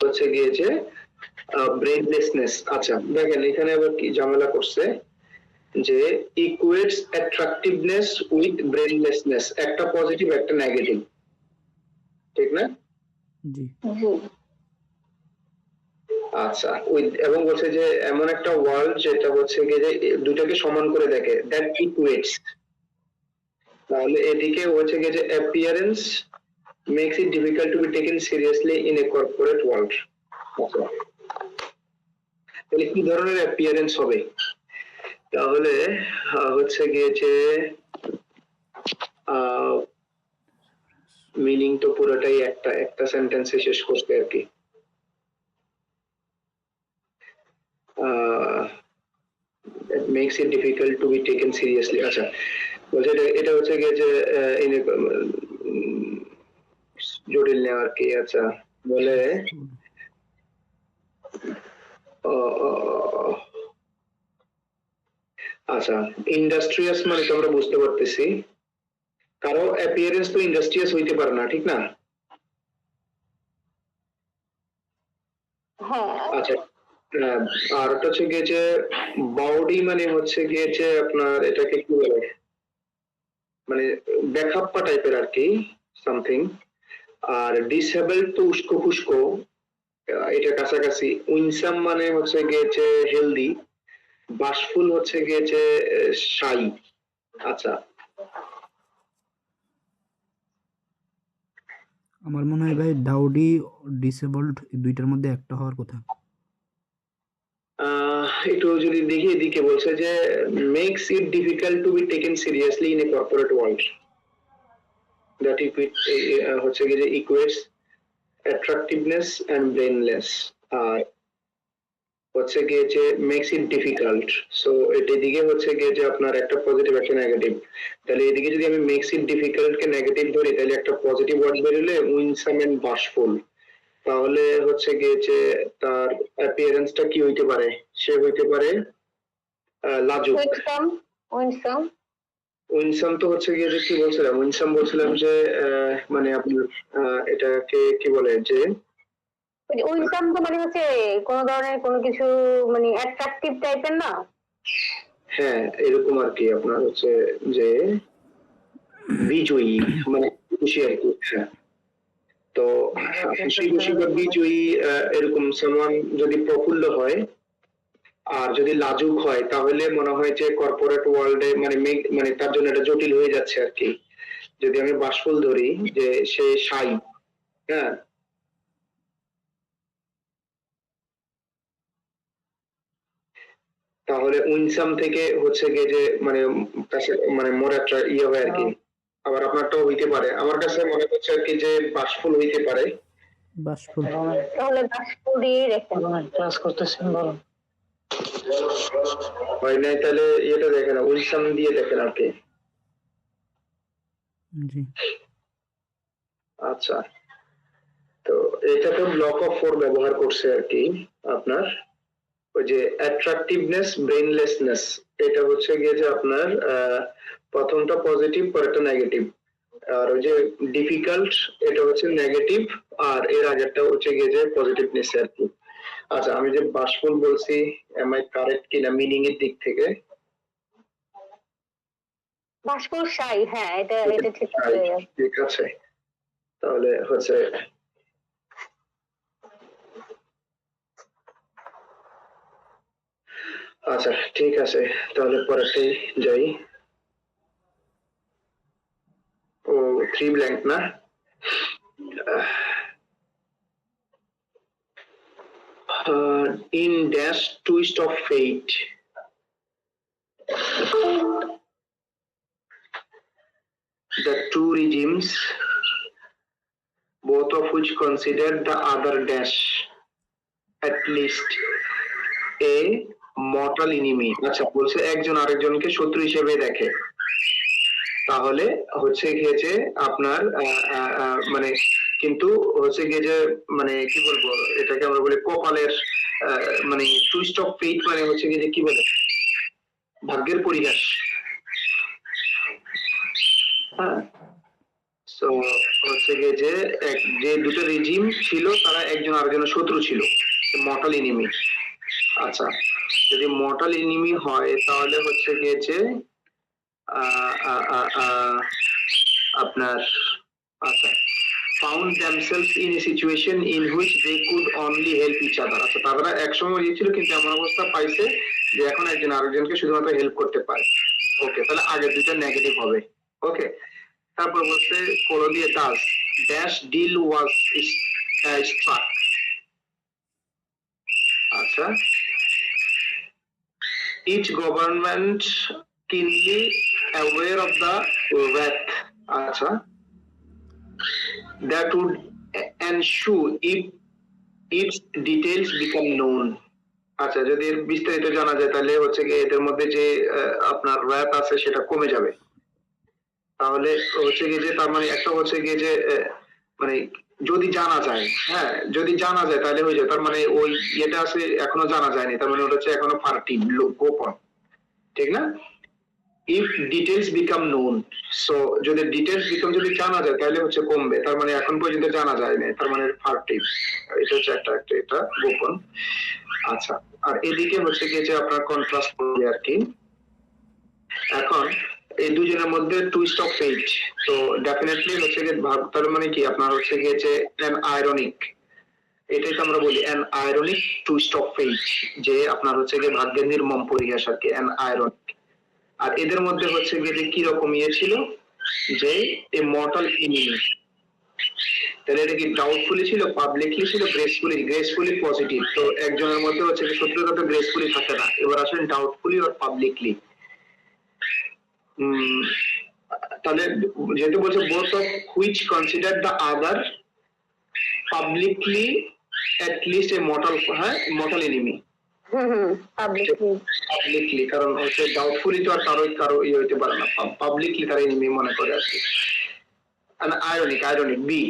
হচ্ছে গিয়ে যে ব্রেনলেসনেস। আচ্ছা দেখেন এখানে আবার কি ঝামেলা করছে যে equates attractiveness with brainlessness, একটা পজিটিভ একটা নেগেটিভ, ঠিক না? জি আচ্ছা, এবং বলছে যে এমন একটা ওয়ার্ল্ড যেটা হচ্ছে গিয়ে যে দুটাকে সমান করে দেখে, দ্যাট ইকুয়েটস। তাহলে এদিকে হচ্ছে গিয়ে যে appearance makes it difficult to be taken seriously in a corporate world. তাহলে কি ধরনের অ্যাপিয়ারেন্স হবে? তাহলে হচ্ছে গিয়ে যে মিনিং তো পুরোটাই একটা সেন্টেন্সে শেষ করতে আর কি। That makes it difficult to be taken seriously. আচ্ছা বলছে এটা হচ্ছে গিয়ে যে জটিল নেওয়া আর কি। আচ্ছা বলে আচ্ছা ইন্ডাস্ট্রিয়াস মানে তো আমরা বুঝতে পারতেছি, কারো অ্যাপিয়ারেন্স তো ইন্ডাস্ট্রিয়াস হইতে পারে না, ঠিক না? আচ্ছা আর ওটা হচ্ছে গিয়ে যে বডি মানে হচ্ছে গিয়ে যে আপনার এটাকে কি বলে মানে বেখাপ্পা টাইপের আর কি সামথিং। আর ডিসেবল তো উস্কো খুস্কো, এটা কাছাকাছি। উইনসাম মানে হচ্ছে গিয়ে যে হেলদি, বাশফুল হচ্ছে গিয়ে যে শাই। আচ্ছা আমার মনে হয় ভাই ডাউডি ডিসেবলড দুইটার মধ্যে একটা হওয়ার কথা। একটু যদি দেখি এদিকে বলছে যে makes it difficult to be taken seriously in a corporate world that হচ্ছে গিয়ে যে ইকুয়েটস অ্যাট্রাকটিভনেস এন্ড ব্রেনলেস। আর হচ্ছে গিয়ে যে মেক্স ইট ডিফিকাল্ট, সো এদিকে হচ্ছে গিয়ে যে আপনার একটা পজিটিভ একটা নেগেটিভ। তাহলে এদিকে যদি আমি মেক্স ইট ডিফিকাল্ট কে নেগেটিভ ধরি তাহলে একটা পজিটিভ ওয়ার্ড বেরোলে উইনসাম এন্ড বাশফুল। তাহলে হচ্ছে গিয়ে যে তার অ্যাপিয়ারেন্সটা কি হইতে পারে? সে হইতে পারে লাজুক। উইনসাম তো হচ্ছে গিয়ে যে কি বলছিলাম, উইনসাম বলছিলাম যে মানে আপনার এটাকে কি বলে যে উইনসাম তো মানে হচ্ছে কোন ধরনের কোনো কিছু মানে অ্যাট্রাকটিভ টাইপের না? হ্যাঁ এরকম আর কি, আপনার হচ্ছে যে বিজয়ী মানে খুশি আর কি। হ্যাঁ তো খুশি খুশি বা বিজয়ী এরকম সামান যদি প্রফুল্ল হয় আর যদি লাজুক হয় তাহলে মনে হয় যে কর্পোরেট ওয়ার্ল্ডে মানে তার জন্য এটা জটিল হয়ে যাচ্ছে আর কি। যদি আমি বাশফুল ধরি যে সে শাই, হ্যাঁ তাহলে উইনসাম থেকে হচ্ছে গিয়ে যে মানে কাছে মানে মোর একটা ইয়ে হয় আর কি। আবার আপনারটাও হইতে পারে, আমার কাছে মনে হচ্ছে আর কি যে বাশফুল হইতে পারে। বাশফুল তাহলে বাশফুল দিয়ে রেখে ক্লাস করতেছেন বলুন। হয় নাই তাহলে এটা দেখেন উইলসাম দিয়ে দেখেন আর কি। জি আচ্ছা তো এটা তো ব্লক অফ 4 ব্যবহার করছে আর কি আপনার ওই যে অ্যাট্রাকটিভনেস ব্রেইনলেসনেস, এটা হচ্ছে গিয়ে যে আপনার প্রথমটা পজিটিভ পরেরটা নেগেটিভ। আর ওই যে ডিফিকাল্ট এটা হচ্ছে নেগেটিভ আর এর আগেরটা হচ্ছে গিয়ে যে পজিটিভনেস আর কি। আচ্ছা, আমি যে বাষ্পল বলছি, এম আই কারেক্ট কিনা মিনিং এর দিক থেকে? বাষ্পর সাই, হ্যাঁ এটা ঠিক আছে Right, ভাইয়া। ঠিক আছে, তাহলে হচ্ছে আচ্ছা ঠিক আছে, তাহলে পরেরটাই যাই। ও 3 ব্ল্যাঙ্ক না? In dash twist of fate, the two regimes, both of which consider the other dash at least a mortal enemy. আচ্ছা, বলছে একজন আরেকজনকে শত্রু হিসেবে দেখে, তাহলে হচ্ছে গিয়ে যে আপনার মানে কিন্তু হচ্ছে গিয়ে যে মানে কি বলবো এটাকে আমরা বলি কপালের মানে টুইস্ট অফ ফেট, মানে হচ্ছে গিয়ে যে কি বলে ভাগ্যের পরিহাস। হ্যাঁ, সো হচ্ছে গিয়ে যে যে দুটো রেজিম ছিল তারা একজন আরেকজনের শত্রু ছিল, মর্টাল এনিমি। আচ্ছা, যদি মর্টাল এনিমি হয় তাহলে হচ্ছে গিয়ে যে আপনার আচ্ছা found themselves in a situation in which they could only help each other. আচ্ছা, তারা একসময় ছিল কিন্তু এমন অবস্থা পাইছে যে এখন একজন আরেকজনকে শুধুমাত্র হেল্প করতে পারে। ওকে, তাহলে আগের দুটো নেগেটিভ হবে। ওকে, তারপর বলছে কোলো দিয়ে দাস ড্যাশ ডিল ওয়াজ স্ট্রাক। আচ্ছা, each government keenly aware of the wrath, আচ্ছা, that would ensue if its details become known. আচ্ছা, যদি এর বিস্তারিত জানা যায় তাহলে হচ্ছে গিয়ে এদের মধ্যে যে আপনার wrath আছে সেটা কমে যাবে। তাহলে হচ্ছে গিয়ে যে তার মানে একটা হচ্ছে গিয়ে যে মানে যদি জানা যায়, হ্যাঁ যদি জানা যায় তাহলে হয়ে যায়, তার মানে ওই ইয়েটা আছে এখনো জানা যায়নি, তার মানে ওটা হচ্ছে এখনো পার্টি গোপন, ঠিক না? If details become known, so যদি ডিটেলস বিকাম যদি জানা যায় তাহলে হচ্ছে কমবে, তার মানে এখন পর্যন্ত জানা যায়নি, তার মানে পার্টি, এটা হচ্ছে একটা এটা গোপন। আচ্ছা, আর এদিকে হচ্ছে গিয়ে যে আপনার কন্ট্রাস্ট করবে আর কি। এখন এই দুজনের মধ্যে টুইস্ট অফ ফেট, তো ডেফিনেটলি হচ্ছে গিয়ে তার মানে কি আপনার হচ্ছে গিয়ে যে অ্যান আয়রনিক, এটাই তো আমরা বলি an ironic twist of fate, যে আপনার হচ্ছে গিয়ে ভাগ্যের নির্মম পরিহাস আর কি, অ্যান আয়রনিক। আর এদের মধ্যে হচ্ছে গিয়ে যে কিরকম ইয়ে ছিল যে এ মর্টাল এনিমি, তাহলে এটা কি ডাউটফুলি ছিল, পাবলিকলি ছিল, গ্রেসফুলি পজিটিভ। তো একজনের মধ্যে হচ্ছে শত্রুতা তো গ্রেসফুলি থাকে না, এবার আসলে ডাউটফুলি আর পাবলিকলি। তাহলে যেহেতু বলছে both of which consider the other publicly at least a mortal, হ্যাঁ মর্টাল এনিমি পাবলিকলি, কারণ হচ্ছে ডাউটফুলি তো আর কারো ইয়ে হইতে পারে না, পাবলিকলি তার এনিমি মনে করে আর কি। Ironic B.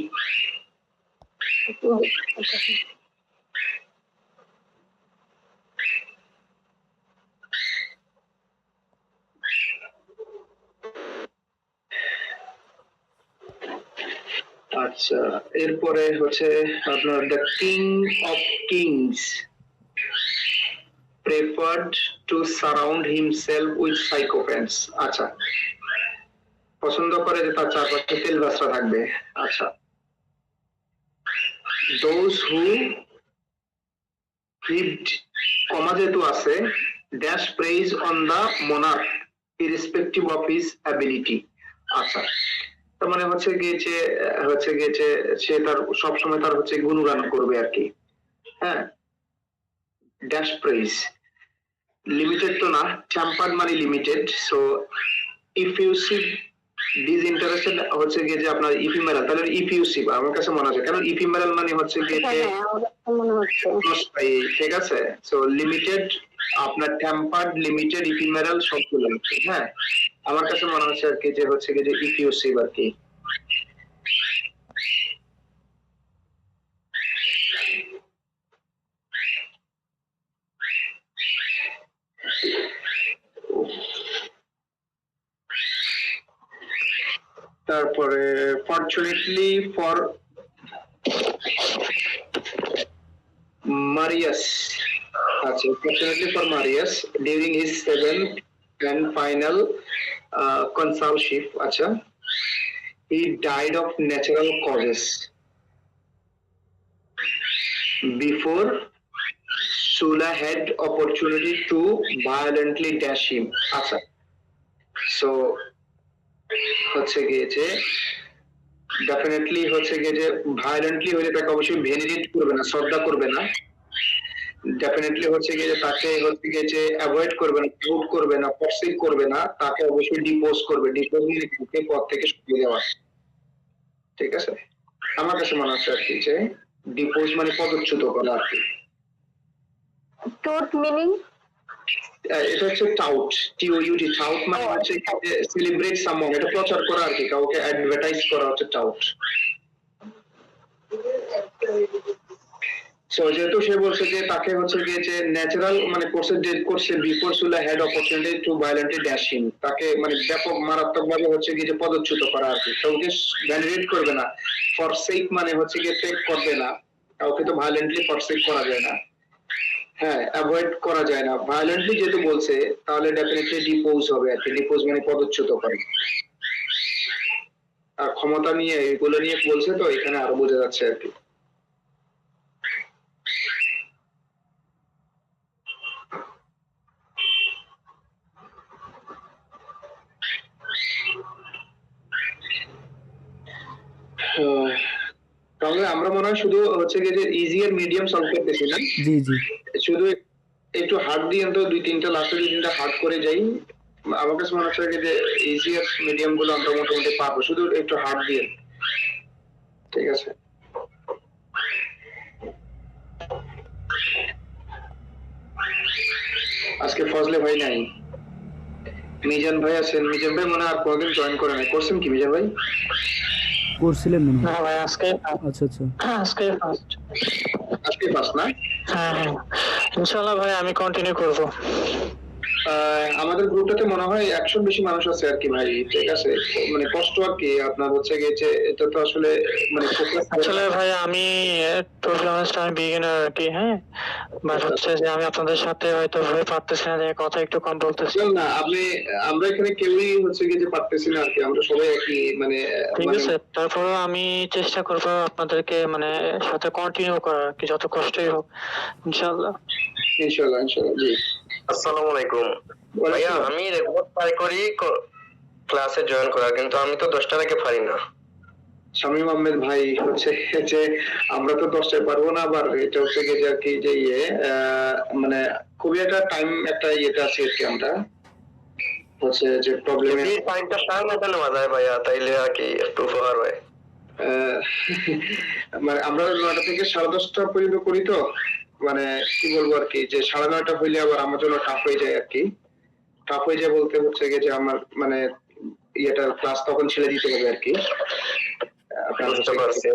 আচ্ছা, এরপরে হচ্ছে আপনার the king of kings preferred to surround himself with psychopaths. আচ্ছা, পছন্দ করে যে তার চারপাশে তেলবাসরা থাকবে। আচ্ছা, those who lived, কমা যেহেতু আছে, dash praise on the monarch irrespective of his ability. আচ্ছা, তার মানে হচ্ছে গিয়ে সে তার সবসময় তার হচ্ছে গুণগান করবে আর কি। হ্যাঁ, ড্যাশ প্রেজ লিমিটেড তো না, চ্যাম্পার মানে লিমিটেড, সো ইফিউসিভ ডিসইন্টারেস্টেড হচ্ছে গিয়ে যে আপনার ইফিমেরাল, তাহলে ইফিউসিভ আমার কাছে মনে হয়, কারণ ইফিমেরাল মানে হচ্ছে গিয়ে ঠিক আছে। সো লিমিটেড আপনার টেম্পার্ড, লিমিটেড, ইফিমেরাল সবগুলো হচ্ছে, হ্যাঁ আমার কাছে মনে হচ্ছে আর কি যে হচ্ছে গিয়ে যে ইফিউসিভ আর কি। তারপরে fortunately for Marius. Fortunately for Marius, during his 7th and final consulship, he died of natural causes before Sula had opportunity to violently dash him. So হচ্ছে গিয়ে যে ডেফিনেটলি হচ্ছে গিয়ে যে ভায়োলেন্টলি হলে তাকে অবশ্যই ভেনিরেট করবে না, শ্রদ্ধা করবে না। ডেফিনেটলি হচ্ছে গিয়ে যে তাকে হচ্ছে গিয়ে যে অ্যাভয়েড করবে না, প্রুভ করবে না, পারসিভ করবে না, তাকে অবশ্যই ডিপোজ করবে। ডিপোজ মানে তাকে পদ থেকে সরিয়ে দেওয়া, ঠিক আছে? আমার কাছে মনে হচ্ছে আর কি যে ডিপোজ মানে পদচ্যুত করা আর কি। টোট মিনিং এটা হচ্ছে টাউট, টিওইউটি, টাউট মানে হচ্ছে সেলিব্রেট সামওয়ান, এটা প্রচার করা আর কি, কাউকে অ্যাডভার্টাইজ করা হচ্ছে টাউট। সো যেহেতু সে বলছে যে তাকে হচ্ছে গিয়ে যে ন্যাচারাল মানে কোর্সে ডেট করছে before Sulla had opportunity to violently dash him, তাকে মানে ব্যাপক মারাত্মক ভাবে হচ্ছে গিয়ে যে পদচ্যুত করা আর কি। কাউকে ভ্যালিডেট করবে না, ফরসেক মানে হচ্ছে গিয়ে টেক করবে না, কাউকে তো ভায়োলেন্টলি ফরসেক করা যায় না, হ্যাঁ অ্যাভয়েড করা যায় না। ভায়োলেন্টলি যেহেতু বলছে তাহলে ডেফিনেটলি ডিপোজ হবে আর কি। ডিপোজ মানে পদচ্যুত করে। আর ক্ষমতা নিয়ে এগুলো নিয়ে বলছে, তো এখানে আরো বোঝা যাচ্ছে আর কি। তাহলে আমরা মনে হয় শুধু হচ্ছে গিয়ে যে ইজি আর মিডিয়াম সলভ করতেছি না, জি জি শুধু একটু হার্ড দিয়ে তো দুই তিনটা হার্ড করে যাই। আমার কাছে মনে হচ্ছে যে ইজি আর মিডিয়াম গুলো আমরা মোটামুটি পারবো, শুধু একটু হার্ড দিয়ে, ঠিক আছে? আজকে ফজলে ভাই নাই, মিজান ভাই আছেন। মিজান ভাই মনে হয় আর কোনোদিন জয়েন করে নাই, করছেন কি মিজান ভাই? করছিলেন মনে হয়। না ভাই আজকে আচ্ছা আচ্ছা আজকে ফার্স্ট। আজকে ফার্স্ট না? হ্যাঁ ইনশাআল্লাহ ভাই আমি কন্টিনিউ করব। আমাদের গ্রুপটাতে মনে হয় 100 বেশি মানুষ আছে আর কি ভাই, ঠিক আছে? মানে কষ্ট আর কি আপনার হচ্ছে গিয়ে যে এটা তো আসলে মানে আসলে ভাই আমি টু বি অনেস্ট আমি বিগিনার আর কি, হ্যাঁ বাট হচ্ছে যে আমি আপনাদের সাথে হয়তো ভয় পারতেছি না, যে কথা একটু কম বলতেছি। না আপনি, আমরা এখানে কেউই হচ্ছে গিয়ে যে পারতেছি না আর কি, আমরা সবাই একই মানে ঠিক আছে, তারপরে আমি চেষ্টা করবো আপনাদেরকে মানে সাথে কন্টিনিউ করার কি, যত কষ্টই হোক ইনশাআল্লাহ। ইনশাআল্লাহ ইনশাআল্লাহ। জি আসসালামু আলাইকুম ভাইয়া, আমি রেগুলার ট্রাই করি ক্লাসে জয়েন করার, কিন্তু আমি তো 10টার আগে পারি না। শামীম আহমেদ ভাই হচ্ছে যে আমরা তো 10টায় পারবো না, আবার এটা হচ্ছে গিয়ে যে আর কি যে মানে খুবই একটা টাইম একটা ইয়েটা আছে আর কি। আমরা হচ্ছে যে প্রবলেম যদি টাইমটা সামনে নেওয়া যায় ভাইয়া, তাইলে আর কি একটু উপকার হয়। মানে আমরা 9টা থেকে 10:30 পর্যন্ত করি, তো মানে কি বলবো আর কি যে 9:30 হইলে আবার আমার জন্য টাফ হয়ে যায় আর কি। টাফ হয়ে যায় বলতে হচ্ছে গিয়ে যে আমার মানে ইয়েটা ক্লাস তখন ছেড়ে দিতে হবে আর কি। বুঝতে পারছি।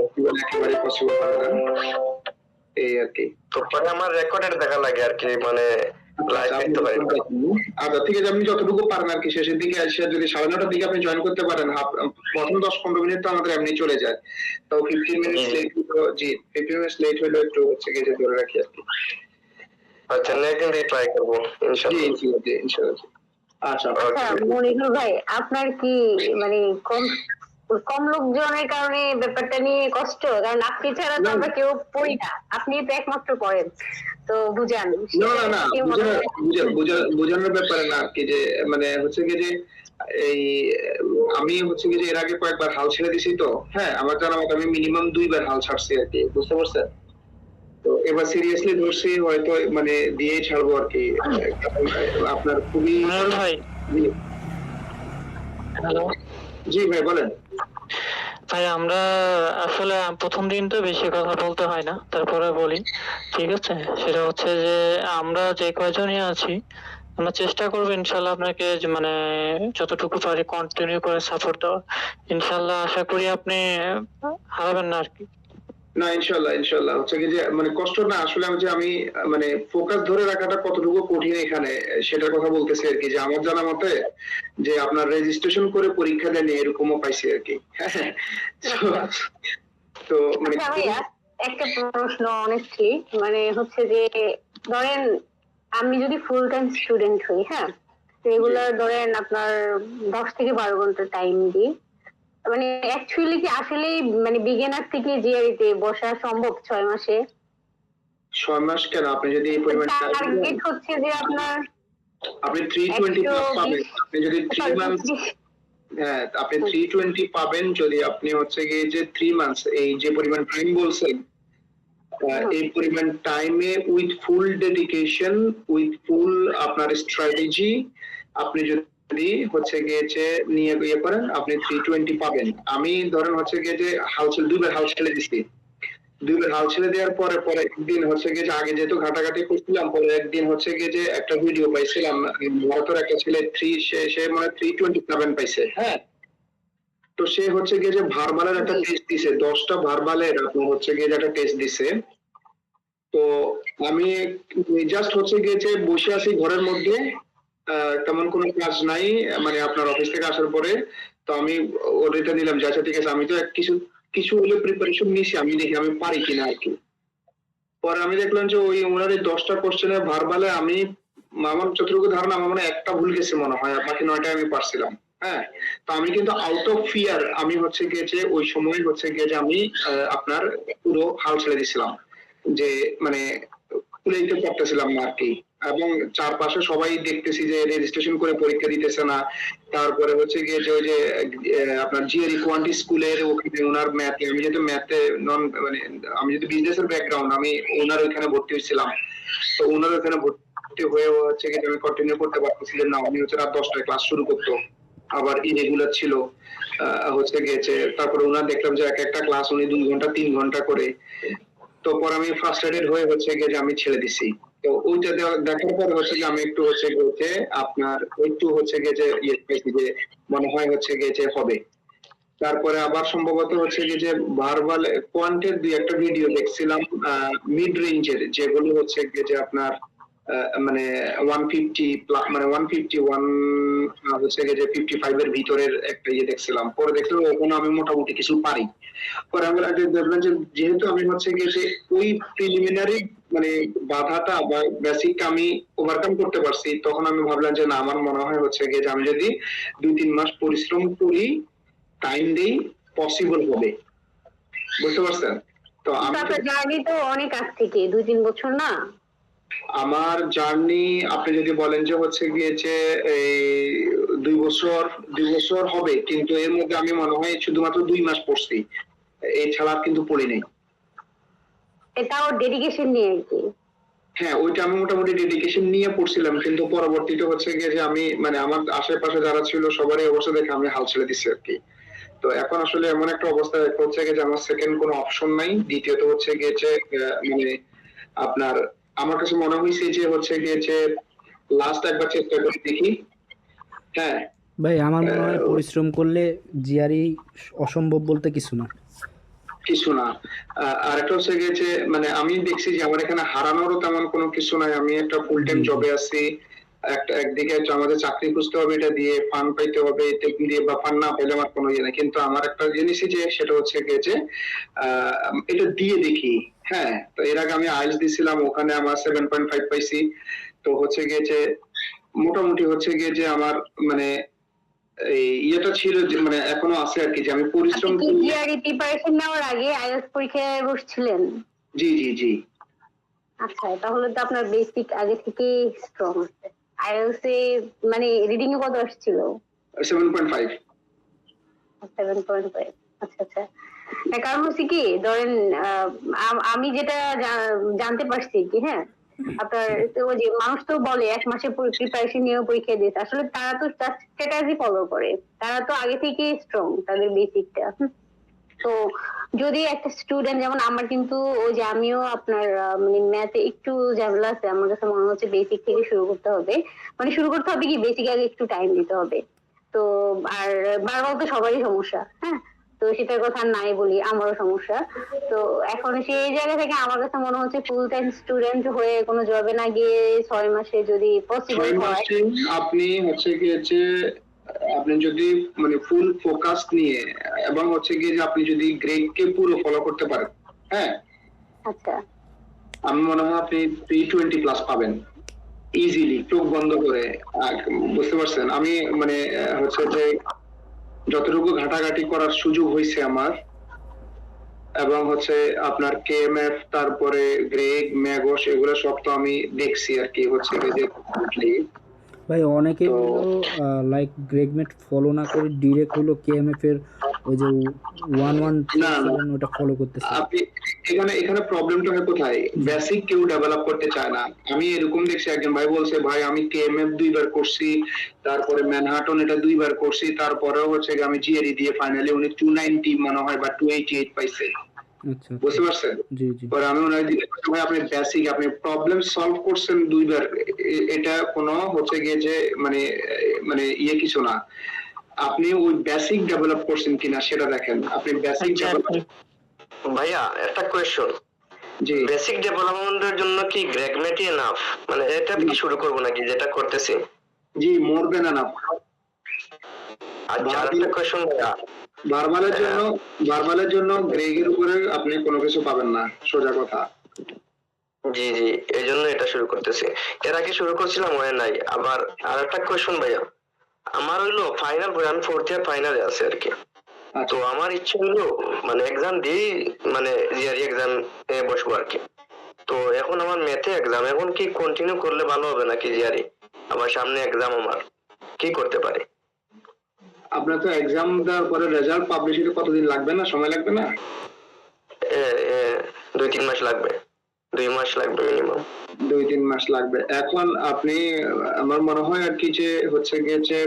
একেবারে পসিবল হবে না এই আর কি। তো পরে আমার রেকর্ডের দেখা লাগে আর কি, মানে লাইভ দেখতে পারি না। আচ্ছা ঠিক আছে, আপনি যতটুকু পারেন আর কি শেষের দিকে এসে যদি 9:30টার দিকে আপনি জয়েন করতে পারেন, প্রথম 10-15 মিনিট তো আমাদের এমনি চলে যায়, তো 15 মিনিট লেট হলো। জি 15 মিনিট লেট হলো একটু হচ্ছে গিয়ে যে ধরে রাখি আর কি। আচ্ছা নেক্সট দিন ট্রাই করবো জি ইনশাআল্লাহ। ইনশাআল্লাহ ইনশাআল্লাহ। আচ্ছা আচ্ছা মনিরুল ভাই, আপনার কি মানে কম লোকজনের কারণে ব্যাপারটা নিয়ে কষ্ট? কারণ আপনি ছাড়া তো আমরা কেউ পড়ি না, আপনি তো একমাত্র পড়েন, তো বুঝান। না না না, বোঝানোর ব্যাপারে না আর কি, যে মানে হচ্ছে গিয়ে যে এই আমি হচ্ছে গিয়ে যে এর আগে কয়েকবার হাল ছেড়ে দিছি, তো হ্যাঁ আমার জানা মতো আমি মিনিমাম 2বার হাল ছাড়ছি আর কি, বুঝতে পারছেন? তো এবার সিরিয়াসলি ধরছি, হয়তো মানে দিয়ে ছাড়বো আর কি। আপনার খুবই মনিরুল ভাই হ্যালো। জি ভাই বলেন। ভাই আমরা আসলে প্রথম দিন তো বেশি কথা বলতে হয় না, তারপরে বলি, ঠিক আছে? সেটা হচ্ছে যে আমরা যে কয়জনই আছি আমরা চেষ্টা করবো ইনশাল্লাহ আপনাকে মানে যতটুকু পারি কন্টিনিউ করে সাপোর্ট দেওয়া। ইনশাল্লাহ আশা করি আপনি হারাবেন না আর কি। না ইনশাআল্লাহ ইনশাআল্লাহ। হচ্ছে কি যে মানে কষ্ট না আসলে আমি মানে ফোকাস ধরে রাখাটা কতটুকু কঠিন এখানে সেটার কথা বলতেছি আর কি। যে আমার জানা মতে যে আপনার রেজিস্ট্রেশন করে পরীক্ষা দেন এরকমও পাইছি আর কি। তো মানে একটা প্রশ্ন অনেস্টলি, মানে হচ্ছে যে ধরেন আমি যদি ফুল টাইম স্টুডেন্ট হই, হ্যাঁ, রেগুলার ধরেন আপনার 10 থেকে 12 ঘন্টা টাইম দিই, মানে অ্যাকচুয়ালি কি আসলেই মানে বিগিনার থেকে জিআরইতে বসা সম্ভব 6 মাসে? 6 মাস কেন, আপনি যদি এই পরিমাণ টার্গেট হচ্ছে যে আপনার আপনি 320 প্লাস পাবেন, আপনি যদি 3 মান্থ, হ্যাঁ আপনি 320 পাবেন যদি আপনি হচ্ছে গিয়ে যে 3 মান্থস এই যে পরিমাণ টাইম বলছেন, এই পরিমাণ টাইমে উইথ ফুল ডেডিকেশন, উইথ ফুল আপনার স্ট্র্যাটেজি আপনি যদি হচ্ছে গিয়ে যে নিয়ে ইয়ে করেন, আপনি 320 পাবেন। আমি ধরেন হচ্ছে গিয়ে যে দুইবার হাল ছেড়ে দিচ্ছি, দুইবার হাল ছেড়ে দেওয়ার পরে পরে একদিন হচ্ছে গিয়ে যে আগে যেহেতু ঘাটাঘাটি করছিলাম, পরে একদিন হচ্ছে গিয়ে যে একটা ভিডিও পাইছিলাম, ভারতের একটা ছেলে সে মানে 327 পাইছে, হ্যাঁ। তো সে হচ্ছে গিয়ে যে ভার্বালের একটা টেস্ট দিছে, 10টা ভার্বালের আপনার হচ্ছে গিয়ে যে একটা টেস্ট দিছে। তো আমি জাস্ট হচ্ছে গিয়ে যে বসে আছি ঘরের মধ্যে, তেমন কোনো কাজ নাই, মানে আপনার অফিস থেকে আসার পরে। তো আমি ওটা নিলাম যে আচ্ছা ঠিক আছে, আমি তো কিছু কিছু হলে প্রিপারেশন নিয়েছি, আমি দেখি আমি পারি কিনা আর কি। পরে আমি দেখলাম যে ওই ওনার এই 10টা কোশ্চেনের ভার্বালে আমি, আমার যতটুকু ধারণা, আমার মনে হয় একটা ভুল গেছে মনে হয়, আর বাকি 9টা আমি পারছিলাম, হ্যাঁ। তো আমি কিন্তু আউট অফ ফিয়ার আমি হচ্ছে গিয়ে যে ওই সময় হচ্ছে গিয়ে যে আমি আপনার পুরো হাল ছেড়ে দিয়েছিলাম, যে মানে কুলাইতে পারতেছিলাম না আর কি। এবং চারপাশে সবাই দেখতেছি যে রেজিস্ট্রেশন করে পরীক্ষা দিতেছে না। তারপরে হচ্ছে গিয়ে যে ওই যে আপনার জিআরই কোয়ান্টি স্কুলের ওখানে ওনার ম্যাথে, আমি যেহেতু ম্যাথে নন মানে আমি যেহেতু বিজনেসের ব্যাকগ্রাউন্ড, আমি ওনার ওইখানে ভর্তি হয়েছিলাম। তো ওনার ওইখানে ভর্তি হয়ে হচ্ছে গিয়ে আমি কন্টিনিউ করতে পারতেছিলাম না, আমি হচ্ছে রাত 10টায় ক্লাস শুরু করতো, আবার ইরেগুলার ছিল হচ্ছে গিয়েছে। তারপরে ওনার দেখলাম যে এক একটা ক্লাস উনি 2 ঘন্টা 3 ঘন্টা করে। তো পর আমি ফ্রাস্ট্রেটেড হয়ে হচ্ছে গিয়ে যে আমি ছেড়ে দিছি। তো ওইটা দেখার পর হচ্ছে যে আমি একটু হচ্ছে গিয়ে আপনার একটু হচ্ছে গিয়ে যে ইয়ে পেয়েছি যে মনে হয় হচ্ছে গিয়ে যে হবে। তারপরে আবার সম্ভবত হচ্ছে গিয়ে যে ভার্বাল কোয়ান্টের 2-একটা ভিডিও দেখছিলাম মিড রেঞ্জের, যেগুলো হচ্ছে গিয়ে যে আপনার মানে 150 মানে 151 হচ্ছে গিয়ে যে 55 এর ভিতরের একটা ইয়ে দেখছিলাম। পরে দেখলাম ওখানে আমি মোটামুটি কিছু পারি। পরে আমি দেখলাম যে যেহেতু আমি হচ্ছে গিয়ে যে ওই প্রিলিমিনারি মানে বাধাটা বা বেসিকটা আমি ওভারকাম করতে পারছি, তখন আমি ভাবলাম যে না, আমার মনে হয় হচ্ছে গিয়ে যে আমি যদি 2-3 মাস পরিশ্রম করি, টাইম দেই, পসিবল হবে। বুঝতে পারছেন? তো আমি আপনার জার্নি তো অনেক আগ থেকে 2-3 বছর না? আমার জার্নি আপনি যদি বলেন যে হচ্ছে গিয়েছে এই 2 বছর হবে, কিন্তু এর মধ্যে আমি মনে হয় শুধুমাত্র 2 মাস পড়ছি, এছাড়া কিন্তু পড়ি নাই। এটাও ডেডিকেশন নিয়ে আর কি। হ্যাঁ, ওইটা আমি মোটামুটি ডেডিকেশন নিয়ে পড়ছিলাম, কিন্তু পরবর্তীতে হচ্ছে গিয়ে যে আমি মানে আমার আশেপাশে যারা ছিল সবারই অবস্থা দেখে আমি হাল ছেড়ে দিচ্ছি আর কি। তো এখন আসলে এমন একটা অবস্থা হচ্ছে গিয়ে যে আমার সেকেন্ড কোনো অপশন নাই। দ্বিতীয়ত হচ্ছে গিয়েছে মানে আপনার আমার কাছে মনে হয়েছে যে হচ্ছে গিয়েছে লাস্ট একবার চেষ্টা করে দেখি। হ্যাঁ ভাই আমার মনে হয় পরিশ্রম করলে জিআরই অসম্ভব বলতে কিছু না। কিছু না। আর একটা হচ্ছে গিয়েছে মানে আমি দেখছি যে আমার এখানে হারানোরও তেমন কোনো কিছু নাই। আমি একটা ফুল টাইম জবে আছি, একদিকে আমাদের চাকরি খুঁজতে হবে, এটা দিয়ে ফান্ড পাইতে হবে, টেকনিক দিয়ে বা ফান্ড না পেলে আমার কোনো ইয়ে নেই। কিন্তু আমার একটা জিনিসই যে সেটা হচ্ছে গিয়েছে এটা দিয়ে দেখি। হ্যাঁ, তো এর আগে আমি আইএলটিএস দিছিলাম, ওখানে আমার 7.5 পাইছি। তো হচ্ছে গিয়েছে মোটামুটি হচ্ছে গিয়ে যে আমার মানে এই ইয়েটা ছিল যে মানে এখনো আছে আর কি, যে আমি পরিশ্রম আপনি কি জিআরই প্রিপারেশন নেওয়ার আগে আইএলটিএস পরীক্ষায় বসছিলেন? জি জি জি। আচ্ছা, তাহলে তো আপনার বেসিক আগে থেকেই স্ট্রং আছে। আইএলটিএস এ মানে রিডিং এ কত আসছিল? 7.5। 7.5। আচ্ছা আচ্ছা। কারণ হচ্ছে কি ধরেন আমি যেটা জানতে পারছি কি, হ্যাঁ, আপনার তো ওই যে মানুষ তো বলে 1 মাসের প্রিপারেশন নিয়ে পরীক্ষা দিতে, আসলে তারা তো স্ট্র্যাটেজি ফলো করে, তারা তো আগে থেকেই স্ট্রং তাদের বেসিকটা। তো যদি একটা স্টুডেন্ট যেমন আমার, কিন্তু ওই যে আমিও আপনার মানে ম্যাথে একটু ঝামেলা আছে, আমার কাছে মনে হচ্ছে বেসিক থেকে শুরু করতে হবে। মানে শুরু করতে হবে কি বেসিক আগে একটু টাইম দিতে হবে। তো আর বারবার তো সবারই সমস্যা, হ্যাঁ, তো সেটার কথা নাই বলি, আমারও সমস্যা। তো এখন সেই জায়গা থেকে আমার কাছে মনে হচ্ছে ফুল টাইম স্টুডেন্ট হয়ে কোনো জবে না গিয়ে 6 মাসে যদি পসিবল 6 হয়, মাসে আপনি হচ্ছে গিয়েছে আপনি যদি মানে ফুল ফোকাস নিয়ে এবং হচ্ছে গিয়ে যে আপনি যদি গ্রেড কে পুরো ফলো করতে পারেন, হ্যাঁ, আচ্ছা আমি মনে হয় আপনি 320 প্লাস পাবেন ইজিলি, চোখ বন্ধ করে। বুঝতে পারছেন? আমি মানে হচ্ছে যে যতটুকু ঘাটাঘাটি করার সুযোগ হয়েছে আমার, এবং হচ্ছে আপনার কেএমএফ, তারপরে গ্রেগ, ম্যাগস, এগুলো সব তো আমি দেখছি আর কি, হচ্ছে যে ভাই অনেকে তো হলো লাইক গ্রেগমেট ফলো না করে ডিরেক্ট হলো কেএমএফ এর ওই যে 1137 ওটা ফলো করতেছে। আপনি এখানে প্রবলেমটা হয় কোথায়? বেসিক কেউ ডেভেলপ করতে চায় না। আমি এরকম দেখছি, একজন ভাই বলছে ভাই আমি কেএমএফ 2বার করছি, তারপরে ম্যানহাটন এটা 2বার করছি, তারপরেও হচ্ছে আমি জিআরই দিয়ে ফাইনালি উনি 290 মনে হয় বা 288 পাইছে। আচ্ছা বুঝতে পারছেন? জি জি। পরে আমি ওনার দিকে ভাই আপনি বেসিক, আপনি প্রবলেম সলভ করছেন 2বার, এটা কোনো হচ্ছে গিয়ে যে মানে মানে কিছু না। আপনি ওই বেসিক ডেভেলপ করছেন কিনা সেটা দেখেন। আপনি বেসিক ডেভেলপ। ভাইয়া একটা কোয়েশ্চন, জি বেসিক ডেভেলপমেন্টের জন্য কি গ্রেগমেটই এনাফ? মানে এটা কি শুরু করব নাকি যেটা করতেছি? জি, মোর দেন এনাফ। আচ্ছা আরেকটা কোয়েশ্চন ভাইয়া, বারবালের জন্য গ্রেগের উপরে আপনি কোনো কিছু পাবেন না, সোজা কথা। জি জি, এই জন্য এটা শুরু করতেছি। এর আগে শুরু করছিলাম হয় নাই। আবার আরেকটা কোয়েশ্চন ভাইয়া, আমার হইলো ফাইনাল, আমি 4th ইয়ার ফাইনালে আছি আর কি। তো আমার ইচ্ছে হলো মানে এক্সাম দিই, মানে জিআরই এক্সাম বসবো আর কি। তো এখন আমার ম্যাথে এক্সাম, এখন কি কন্টিনিউ করলে ভালো হবে নাকি জিআরই? আমার সামনে এক্সাম, আমার কি করতে পারি? আপনার তো এক্সাম দেওয়ার পরে রেজাল্ট পাবলিশ হতে কতদিন লাগবে না, সময় লাগবে না? 2-3 মাস লাগবে, 2 মাস লাগবে মিনিমাম। 2-3 মাস লাগবে। এখন আপনি, আমার মনে হয় আর কি যে হচ্ছে গিয়ে যে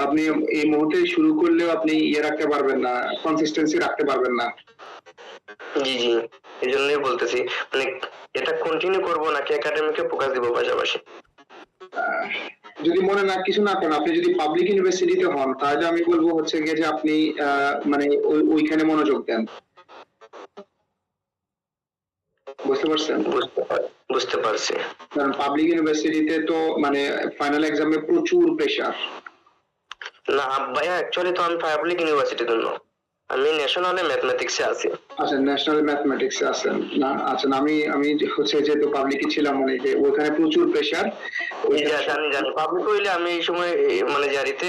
আপনি এই মুহূর্তে শুরু করলেও আপনি রাখতে পারবেন না, কনসিস্টেন্সি রাখতে পারবেন না। জি জি, এই জন্যই বলতেছি মানে এটা কন্টিনিউ করবো নাকি একাডেমিকে ফোকাস দিব পাশাপাশি। যদি মনে না কিছু না করেন, আপনি যদি পাবলিক ইউনিভার্সিটিতে হন, তাহলে আমি বলবো হচ্ছে গিয়ে যে আপনি মানে ওইখানে মনোযোগ দেন। বুঝতে পারছেন? বুঝতে পারছি। কারণ পাবলিক ইউনিভার্সিটিতে তো মানে ফাইনাল এক্সামে প্রচুর প্রেসার। না ভাইয়া, অ্যাকচুয়ালি তো আমি পাবলিক ইউনিভার্সিটিতে না, আমি ন্যাশনালে ম্যাথমেটিক্সে আছি। আচ্ছা, ন্যাশনাল ম্যাথমেটিক্সে আছেন না? আচ্ছা, আমি হচ্ছে যেহেতু পাবলিকই ছিলাম অনেকে, ওখানে প্রচুর প্রেসার। জানি পাবলিক হইলে আমি এই সময় মানে জারিতে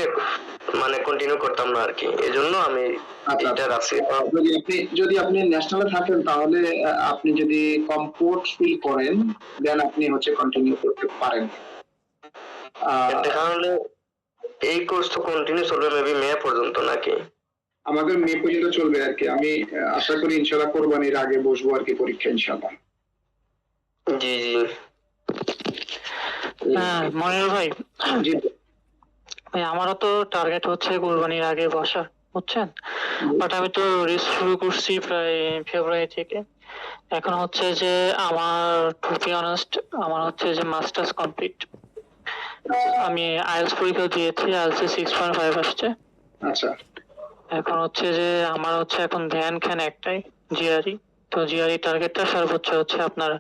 মানে কন্টিনিউ করতাম না আর কি, এজন্য আমি এটা রাখছি। যদি আপনি ন্যাশনালে থাকেন, তাহলে আপনি যদি কমফোর্ট ফিল করেন, দেন আপনি হচ্ছে কন্টিনিউ করতে পারেন। তাহলে এই কোর্স তো কন্টিনিউ চলবে মেবি মে পর্যন্ত নাকি? আমাদের মে পর্যন্ত চলবে আর কি। আমি আশা করি ইনশাআল্লাহ কোরবানির আগে বসবো আর কি পরীক্ষা, ইনশাআল্লাহ। জি জি। হ্যাঁ মনির ভাই, জি ভাই আমারও তো টার্গেট হচ্ছে কোরবানির আগে বসা, বুঝছেন? বাট আমি তো রেস শুরু করছি প্রায় ফেব্রুয়ারি থেকে। এখন হচ্ছে যে আমার টু বি অনেস্ট, আমার হচ্ছে যে মাস্টার্স কমপ্লিট। আমি আইএলটিএস পরীক্ষা দিয়েছি, আইএলটিএস 6.5 আসছে। আচ্ছা, এখন হচ্ছে যে আমার হচ্ছে এখন ধ্যান খ্যান একটাই, জিআরই। তো জিআরই টার্গেটটা সর্বোচ্চ হচ্ছে আপনার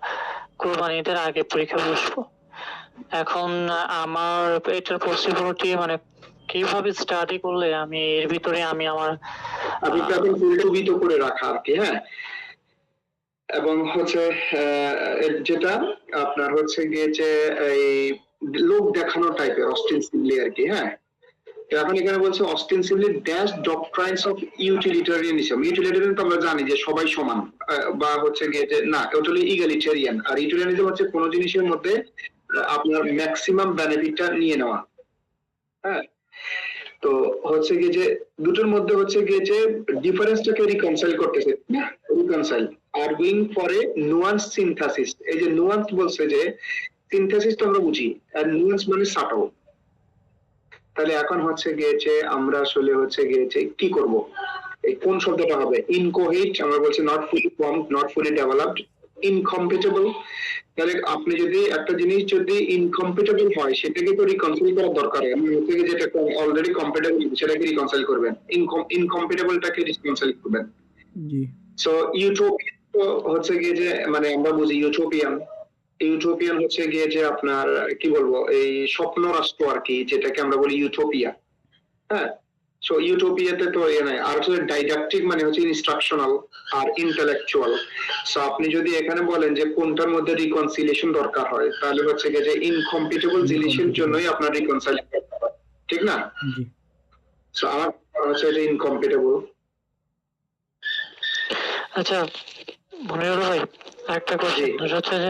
কোরবানিদের আগে পরীক্ষা বসবো। এখন আমার এটার পসিবিলিটি মানে কিভাবে স্টাডি করলে আমি এর ভিতরে আমি আমার আপনি এখন ফুলটুবিত করে রাখা আর কি। হ্যাঁ, এবং হচ্ছে যেটা আপনার হচ্ছে গিয়ে যে এই লোক দেখানো টাইপের অস্টেন্সিভলি আর কি। হ্যাঁ, এখন এখানে বলছে অস্টেন্সিভলি ড্যাশ ডক্ট্রাইনস অফ ইউটিলিটারিয়ানিজম। ইউটিলিটারিয়ান তো আমরা জানি যে সবাই সমান, বা হচ্ছে গিয়ে যে না, ওটা হলো ইগালিটারিয়ান। আর ইউটিলিটারিয়ানিজম হচ্ছে কোনো জিনিসের মধ্যে আপনার ম্যাক্সিমাম বেনিফিটটা নিয়ে নেওয়া। হ্যাঁ, তো হচ্ছে গিয়ে যে দুটোর মধ্যে হচ্ছে গিয়ে যে ডিফারেন্সটাকে রিকনসাইল করতেছে। Reconcile arguing for a nuance synthesis. এই যে নুয়ান্স বলছে, যে সিনথেসিস তো আমরা বুঝি, আর নুয়ান্স মানে সাটল। তাহলে এখন হচ্ছে গিয়ে যে আমরা আসলে হচ্ছে গিয়ে যে কি করব, এই কোন শব্দটা হবে? ইনকোহেট, আমরা বলছি not fully formed, not fully developed, incompatible. তাহলে আপনি যদি একটা জিনিস যদি ইনকম্পিটেবল হয়, সেটাকে তো রিকনসাইল করার দরকার। হচ্ছে গিয়ে যেটা অলরেডি কম্পিটেবল সেটাকে রিকনসাইল করবেন, ইনকম্পিটেবলটাকে রিকনসাইল করবেন। জি। সো ইউটোপিয়ান তো হচ্ছে গিয়ে যে মানে আমরা বুঝি ইউটোপিয়ান হচ্ছে গিয়ে যে আপনার কি বলবো, এই স্বপ্ন রাষ্ট্র আর কি, যেটাকে আমরা বলি ইউটোপিয়া। হ্যাঁ, সো ইউটোপিয়াতে তো এ নাই, আর হচ্ছে ডাইডাক্টিক মানে হচ্ছে ইনস্ট্রাকশনাল আর ইন্টেলেকচুয়াল। সো আপনি যদি এখানে বলেন যে কোনটার মধ্যে রিকনসিলিয়েশন দরকার হয়, তাহলে হচ্ছে গিয়ে যে ইনকম্পিটেবল জিনিসের Incompatible। জন্যই আপনার রিকনসাইল করতে হবে, ঠিক না? জি। সো আমার মনে হচ্ছে এটা ইনকম্পিটেবল। আচ্ছা মনিরুল ভাই, একটা কোশ্চেন, জি। সেটা হচ্ছে যে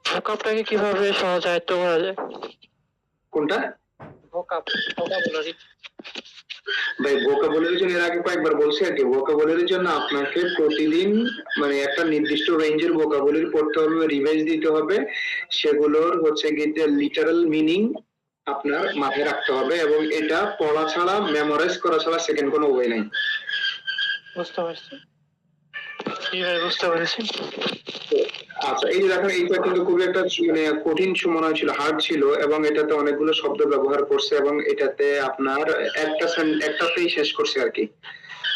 ভোকাবটাকে কিভাবে সহজ আয়ত্ত করা যায়? কোনটা? ভোকাবুলারি। ভাই ভোকাবুলারির জন্য এর আগে কয়েকবার বলছি আর কি, ভোকাবুলারির জন্য আপনাকে প্রতিদিন মানে একটা নির্দিষ্ট রেঞ্জের ভোকাবুলারি পড়তে হবে, রিভাইজ দিতে হবে, সেগুলোর হচ্ছে গিয়ে লিটারাল মিনিং আপনার মাথায় রাখতে হবে, এবং এটা পড়া ছাড়া মেমোরাইজ করা ছাড়া সেকেন্ড কোনো ওয়ে নাই। বুঝতে পারছি। জি ভাই, বুঝতে পেরেছি। আচ্ছা, এই যে দেখেন এইটা কিন্তু খুবই একটা মানে কঠিন মনে হয়েছিল, হার্ড ছিল, এবং এটাতে অনেকগুলো শব্দ ব্যবহার করছে, এবং এটাতে আপনার একটাতেই শেষ করছে আর কি।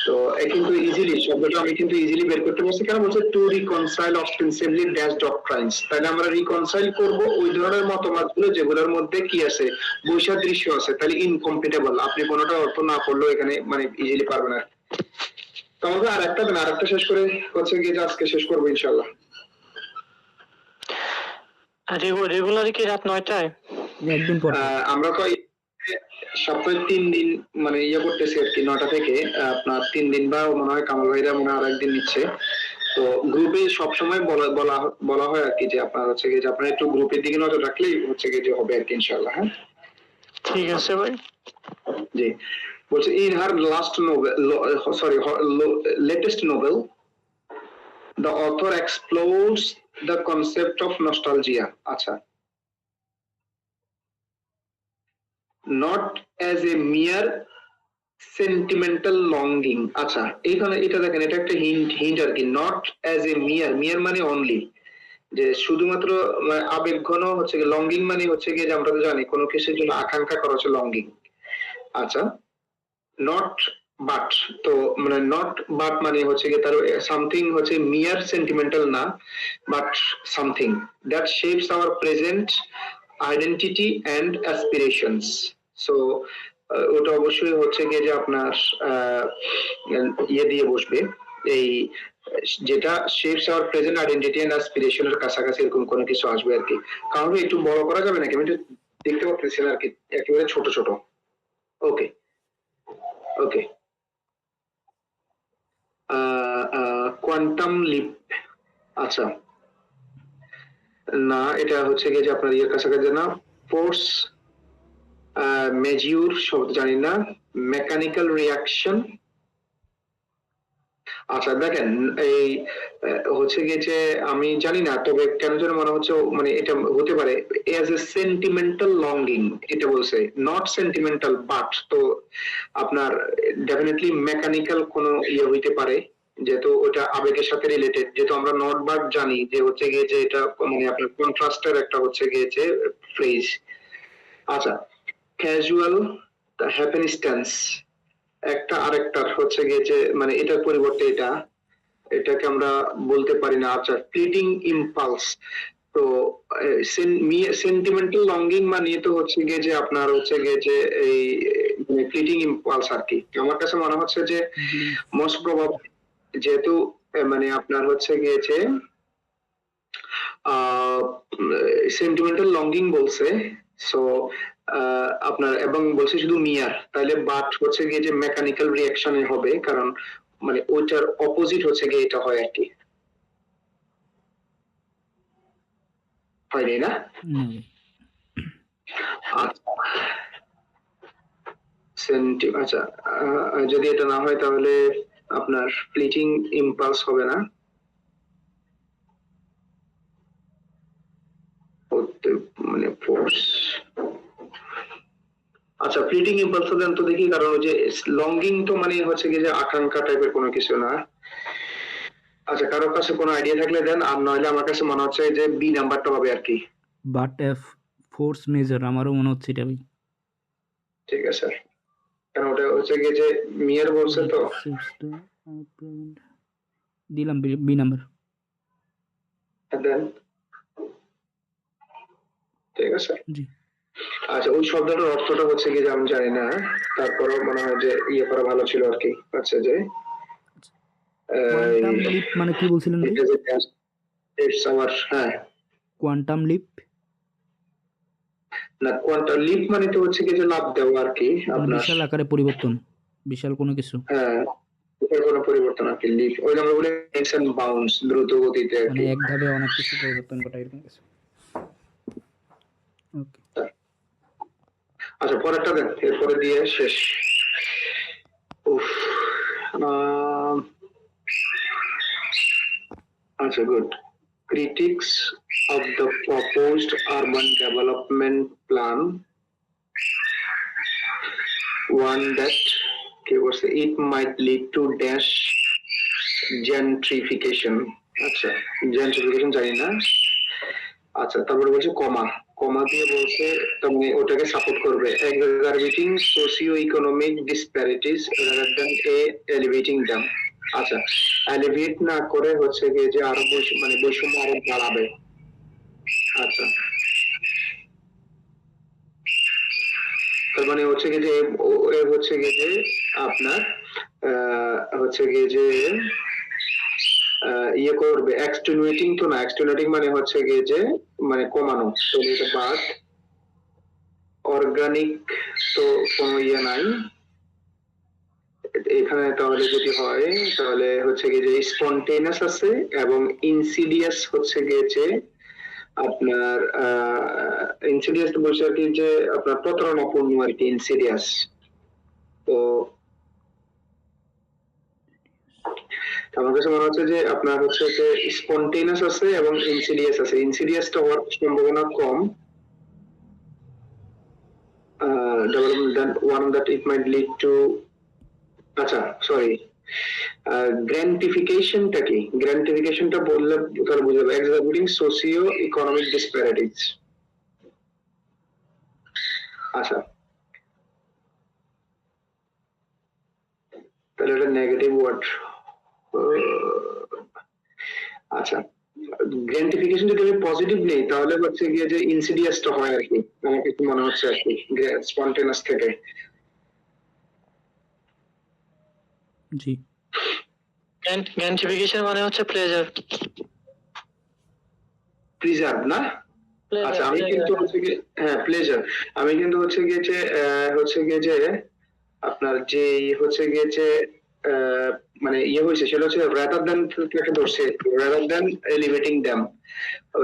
তো কিন্তু ইজিলি শব্দটা আমি কিন্তু ইজিলি বের করতে পারছি, কেন বলছে টু রিকনসাইল অস্টেন্সিভলি ড্যাশ ডক্ট্রাইনস, তাহলে আমরা রিকনসাইল করব ওই ধরনের মতবাদগুলো যেগুলোর মধ্যে কি আছে, বৈসাদৃশ্য আছে, তাহলে ইনকম্পিটেবল, আপনি কোনোটা অর্থ না করলেও এখানে মানে ইজিলি পারবেন আর কি। তো আমাকে আরেকটা শেষ করে হচ্ছে গিয়ে যে আজকে শেষ করবো ইনশাল্লাহ। আর রেগুলারই কি রাত 9টায়? একদিন পর পর। আমরা তো এই সপ্তাহে 3 দিন মানে ইয়ে করতেছি আর কি, 9টা থেকে আপনার 3 দিন, বা মনে হয় কামাল ভাইরা মনে হয় আরেকদিন নিচ্ছে। তো গ্রুপে সবসময় বলা বলা বলা হয় আর কি, যে আপনার হচ্ছে গিয়ে যে আপনার একটু গ্রুপের দিকে নজর রাখলেই হচ্ছে গিয়ে যে হবে আর কি ইনশাল্লাহ। হ্যাঁ, ঠিক আছে ভাই। জি। বলছে in her last Nobel, sorry, latest Nobel, the author explores the concept of nostalgia. আচ্ছা, not as a mere sentimental longing. আচ্ছা, এইখানে এটা দেখেন, এটা একটা হিন্ট আর কি, নট অ্যাজ এ মিয়ার মানে অনলি, যে শুধুমাত্র আবেগ ঘন হচ্ছে গিয়ে, লঙ্গিং মানে হচ্ছে গিয়ে যে আমরা তো জানি কোনো কিছুর জন্য আকাঙ্ক্ষা করা হচ্ছে লঙ্গিং। আচ্ছা, নট বাট, তো মানে নট বাট মানে হচ্ছে গিয়ে তার সামথিং হচ্ছে মিয়ার সেন্টিমেন্টাল না, but something that shapes our present identity and aspirations. So ওটা অবশ্যই হচ্ছে গিয়ে যে আপনার ইয়ে দিয়ে বসবে, এই যেটা shapes our present identity and অ্যাসপিরেশনের কাছাকাছি এরকম কোনো কিছু আসবে আর কি। কারণ একটু বড় করা যাবে নাকি, আমি একটু দেখতে পাচ্ছি না আর কি, একেবারে ছোট ছোট। ওকে ওকে, কোয়ান্টাম লিপ। আচ্ছা, না এটা হচ্ছে গিয়ে যে আপনার ইয়ের কাছাকাছি না, ফোর্স মেজিউর শব্দ জানি না, মেকানিক্যাল রিয়াকশন। আচ্ছা দেখেন, এই হচ্ছে গিয়ে যে আমি জানি না, তবে কেন যেন মনে হচ্ছে মানে এটা হতে পারে এজ এ সেন্টিমেন্টাল লঙ্গিং, এটা বলছে নট সেন্টিমেন্টাল বাট, তো আপনার ডেফিনেটলি মেকানিক্যাল কোনো ইয়ে হইতে পারে, যেহেতু ওটা আবেগের সাথে রিলেটেড, যেহেতু আমরা নট বাট জানি যে হচ্ছে গিয়ে যে এটা মানে আপনার কন্ট্রাস্টের একটা হচ্ছে গিয়ে যে ফ্রেজ। আচ্ছা, ক্যাজুয়াল হ্যাপেনিস্টেন্স, একটা আরেকটার হচ্ছে গিয়ে যে মানে এটার পরিবর্তে এটাকে আমরা বলতে পারি না। আচ্ছা, ফ্লিটিং ইম্পালস, তো সেন্টিমেন্টাল লঙ্গিং মানে তো হচ্ছে গিয়ে যে আপনার হচ্ছে গিয়ে যে এই ফ্লিটিং ইম্পালস আর কি। আমার কাছে মনে হচ্ছে যে মোস্ট প্রবাবলি, যেহেতু মানে আপনার হচ্ছে গিয়ে যে সেন্টিমেন্টাল লঙ্গিং বলছে, সো আপনার এবং বলছে শুধু মিয়ার, তাহলে বাট হচ্ছে গিয়ে যে মেকানিক্যাল রিয়াকশনে হবে, কারণ মানে ওইটার অপোজিট হচ্ছে গিয়ে এটা হয় আর কি, হয়নি না? আচ্ছা, যদি এটা না হয় তাহলে আপনার ফ্লিটিং ইম্পালস হবে না, মানে ফোর্স। আচ্ছা, ফ্লিটিং ইম্পালস দেন তো দেখি, কারণ ওই যে লঙ্গিং তো মানে হচ্ছে কি যে আকাঙ্ক্ষা টাইপের কোনো কিছু না। আচ্ছা, কারোর কাছে কোনো আইডিয়া থাকলে দেন, আর নইলে আমার কাছে মনে হচ্ছে যে বি নাম্বারটা হবে আর কি। বাট এফ ফোর্স মেজর, আমারও মনে হচ্ছে এটা ভাই। ঠিক আছে, কারণ ওটা হচ্ছে কি যে মিয়ার বলছে তো। দিলাম বি নাম্বার। দেন, ঠিক আছে। জি। আচ্ছা, ওই শব্দটার অর্থটা হচ্ছে কি যে আমি জানি না, তারপরেও মনে হয় যে ইয়ে করা ভালো ছিল আর কি। আচ্ছা, যে কোয়ান্টাম লিপ মানে কি বলছিলেন ভাই? ইটস আওয়ার, হ্যাঁ কোয়ান্টাম লিপ না, কোয়ান্টাম লিপ মানে তো হচ্ছে কি যে লাভ দেওয়া আর কি মানে আপনার। বিশাল আকারে পরিবর্তন, বিশাল কোনো কিছু, হ্যাঁ, এটার কোনো পরিবর্তন আর কি, লিপ ওই আমরা বলি লিপস এন্ড বাউন্স, দ্রুত গতিতে আর মানে কি। এক ধাপে অনেক কিছু পরিবর্তন ঘটা এরকম কিছু। ওকে, আচ্ছা, পরেরটা দেন, এরপরে দিয়ে শেষ। উফ, আহ, আচ্ছা, good. Critics of the proposed urban development plan warn that it might lead to dash gentrification. আচ্ছা, gentrification জানি না। আচ্ছা, তারপরে বলছে কমা, কমা দিয়ে বলছে তুমি ওটাকে সাপোর্ট করবে, aggravating socio-economic disparities rather than elevating them. আচ্ছা, এলিভেট না করে হচ্ছে গিয়ে যে আরো মানে বৈষম্য আরো বাড়াবে। আচ্ছা, তার মানে হচ্ছে গিয়ে যে হচ্ছে গিয়ে যে আপনার হচ্ছে গিয়ে যে ইয়ে করবে, এক্সটেনুয়েটিং তো না, এক্সটেনুয়েটিং মানে হচ্ছে গিয়ে যে মানে কমানো, তো এটা বাদ। অর্গানিক তো কোনো ইয়ে নাই এখানে, তাহলে যদি হয় তাহলে হচ্ছে গিয়ে যে স্পন্টেনাস আছে এবং ইনসিডিয়াস হচ্ছে গিয়েছে আপনার ইনসিডিয়াস বলছে আর কি যে আপনার প্রতারণাপূর্ণ আর কি ইনসিডিয়াস। তো আমার কাছে মনে হচ্ছে যে আপনার হচ্ছে যে স্পন্টেনাস আছে এবং ইনসিডিয়াস আছে, ইনসিডিয়াসটা হওয়ার সম্ভাবনা কম। Development than one that it might lead to, আচ্ছা সরি, গ্র্যান্টিফিকেশনটা কি, গ্র্যান্টিফিকেশনটা বললে তাহলে বুঝে যাবে, এক্সাজারবেটিং সোসিও ইকোনমিক ডিসপ্যারিটিস। আচ্ছা, তাহলে এটা নেগেটিভ ওয়ার্ড। আচ্ছা, গ্র্যান্টিফিকেশন যদি আমি পজিটিভ নেই তাহলে হচ্ছে গিয়ে যে ইনসিডিয়াসটা হয় আর কি, আমার কিছু মনে হচ্ছে আর কি স্পন্টেনাস থেকে। জি, গ্যান্টিফিকেশন মানে হচ্ছে প্লেজার, প্রিজার্ভ না? আচ্ছা, আমি কিন্তু হচ্ছে গিয়ে হ্যাঁ প্লেজার, আমি কিন্তু হচ্ছে গিয়ে যে হচ্ছে গিয়ে যে আপনার যে হচ্ছে গিয়ে যে মানে ইয়ে হয়েছে সেটা হচ্ছে রাদার দ্যান থেকে ধরছে, rather than elevating them,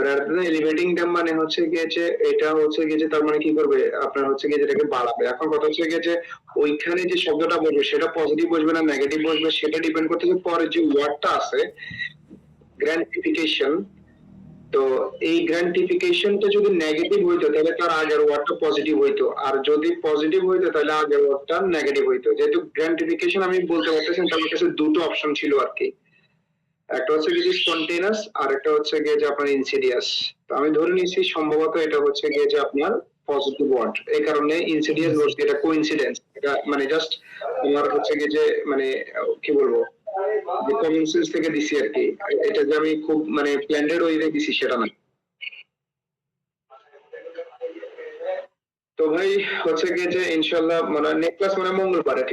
rather than elevating them মানে হচ্ছে গিয়ে যে এটা হচ্ছে গিয়ে যে তার মানে কি করবে আপনার হচ্ছে গিয়ে যেটাকে বাড়াবে। এখন কথা হচ্ছে গিয়ে যে ওইখানে যে শব্দটা বলবে সেটা পজিটিভ বসবে না নেগেটিভ বসবে সেটা ডিপেন্ড করতেছে পরে যে ওয়ার্ডটা আছে গ্র্যান্টিফিকেশন। তো এই গ্র্যান্টিফিকেশনটা যদি নেগেটিভ হইতো তাহলে তার আগের ওয়ার্ডটা পজিটিভ হইতো, আর যদি পজিটিভ হইতো তাহলে আগের ওয়ার্ডটা নেগেটিভ হইতো। যেহেতু গ্র্যান্টিফিকেশন আমি বলতে পারতেছেন, তার কাছে দুটো অপশন ছিল আর কি, একটা হচ্ছে গিয়ে স্পন্টেনাস আর একটা হচ্ছে গিয়ে যে আপনার ইনসিডিয়াস। তো আমি ধরে নিয়েছি সম্ভবত এটা হচ্ছে গিয়ে যে আপনার পজিটিভ ওয়ার্ড, এই কারণে ইনসিডিয়াস বলছি, এটা কোইন্সিডেন্স, এটা মানে জাস্ট আমার হচ্ছে গিয়ে যে মানে কি বলবো যে কমন সেন্স থেকে দিছি আর কি, এটা যে আমি খুব মানে প্ল্যান্ডেড ওয়েতে দিছি সেটা না। তো ভাই হচ্ছে গিয়ে যে ইনশাল্লাহ মানে নেক্সট ক্লাস মানে মঙ্গলবারে, ঠিক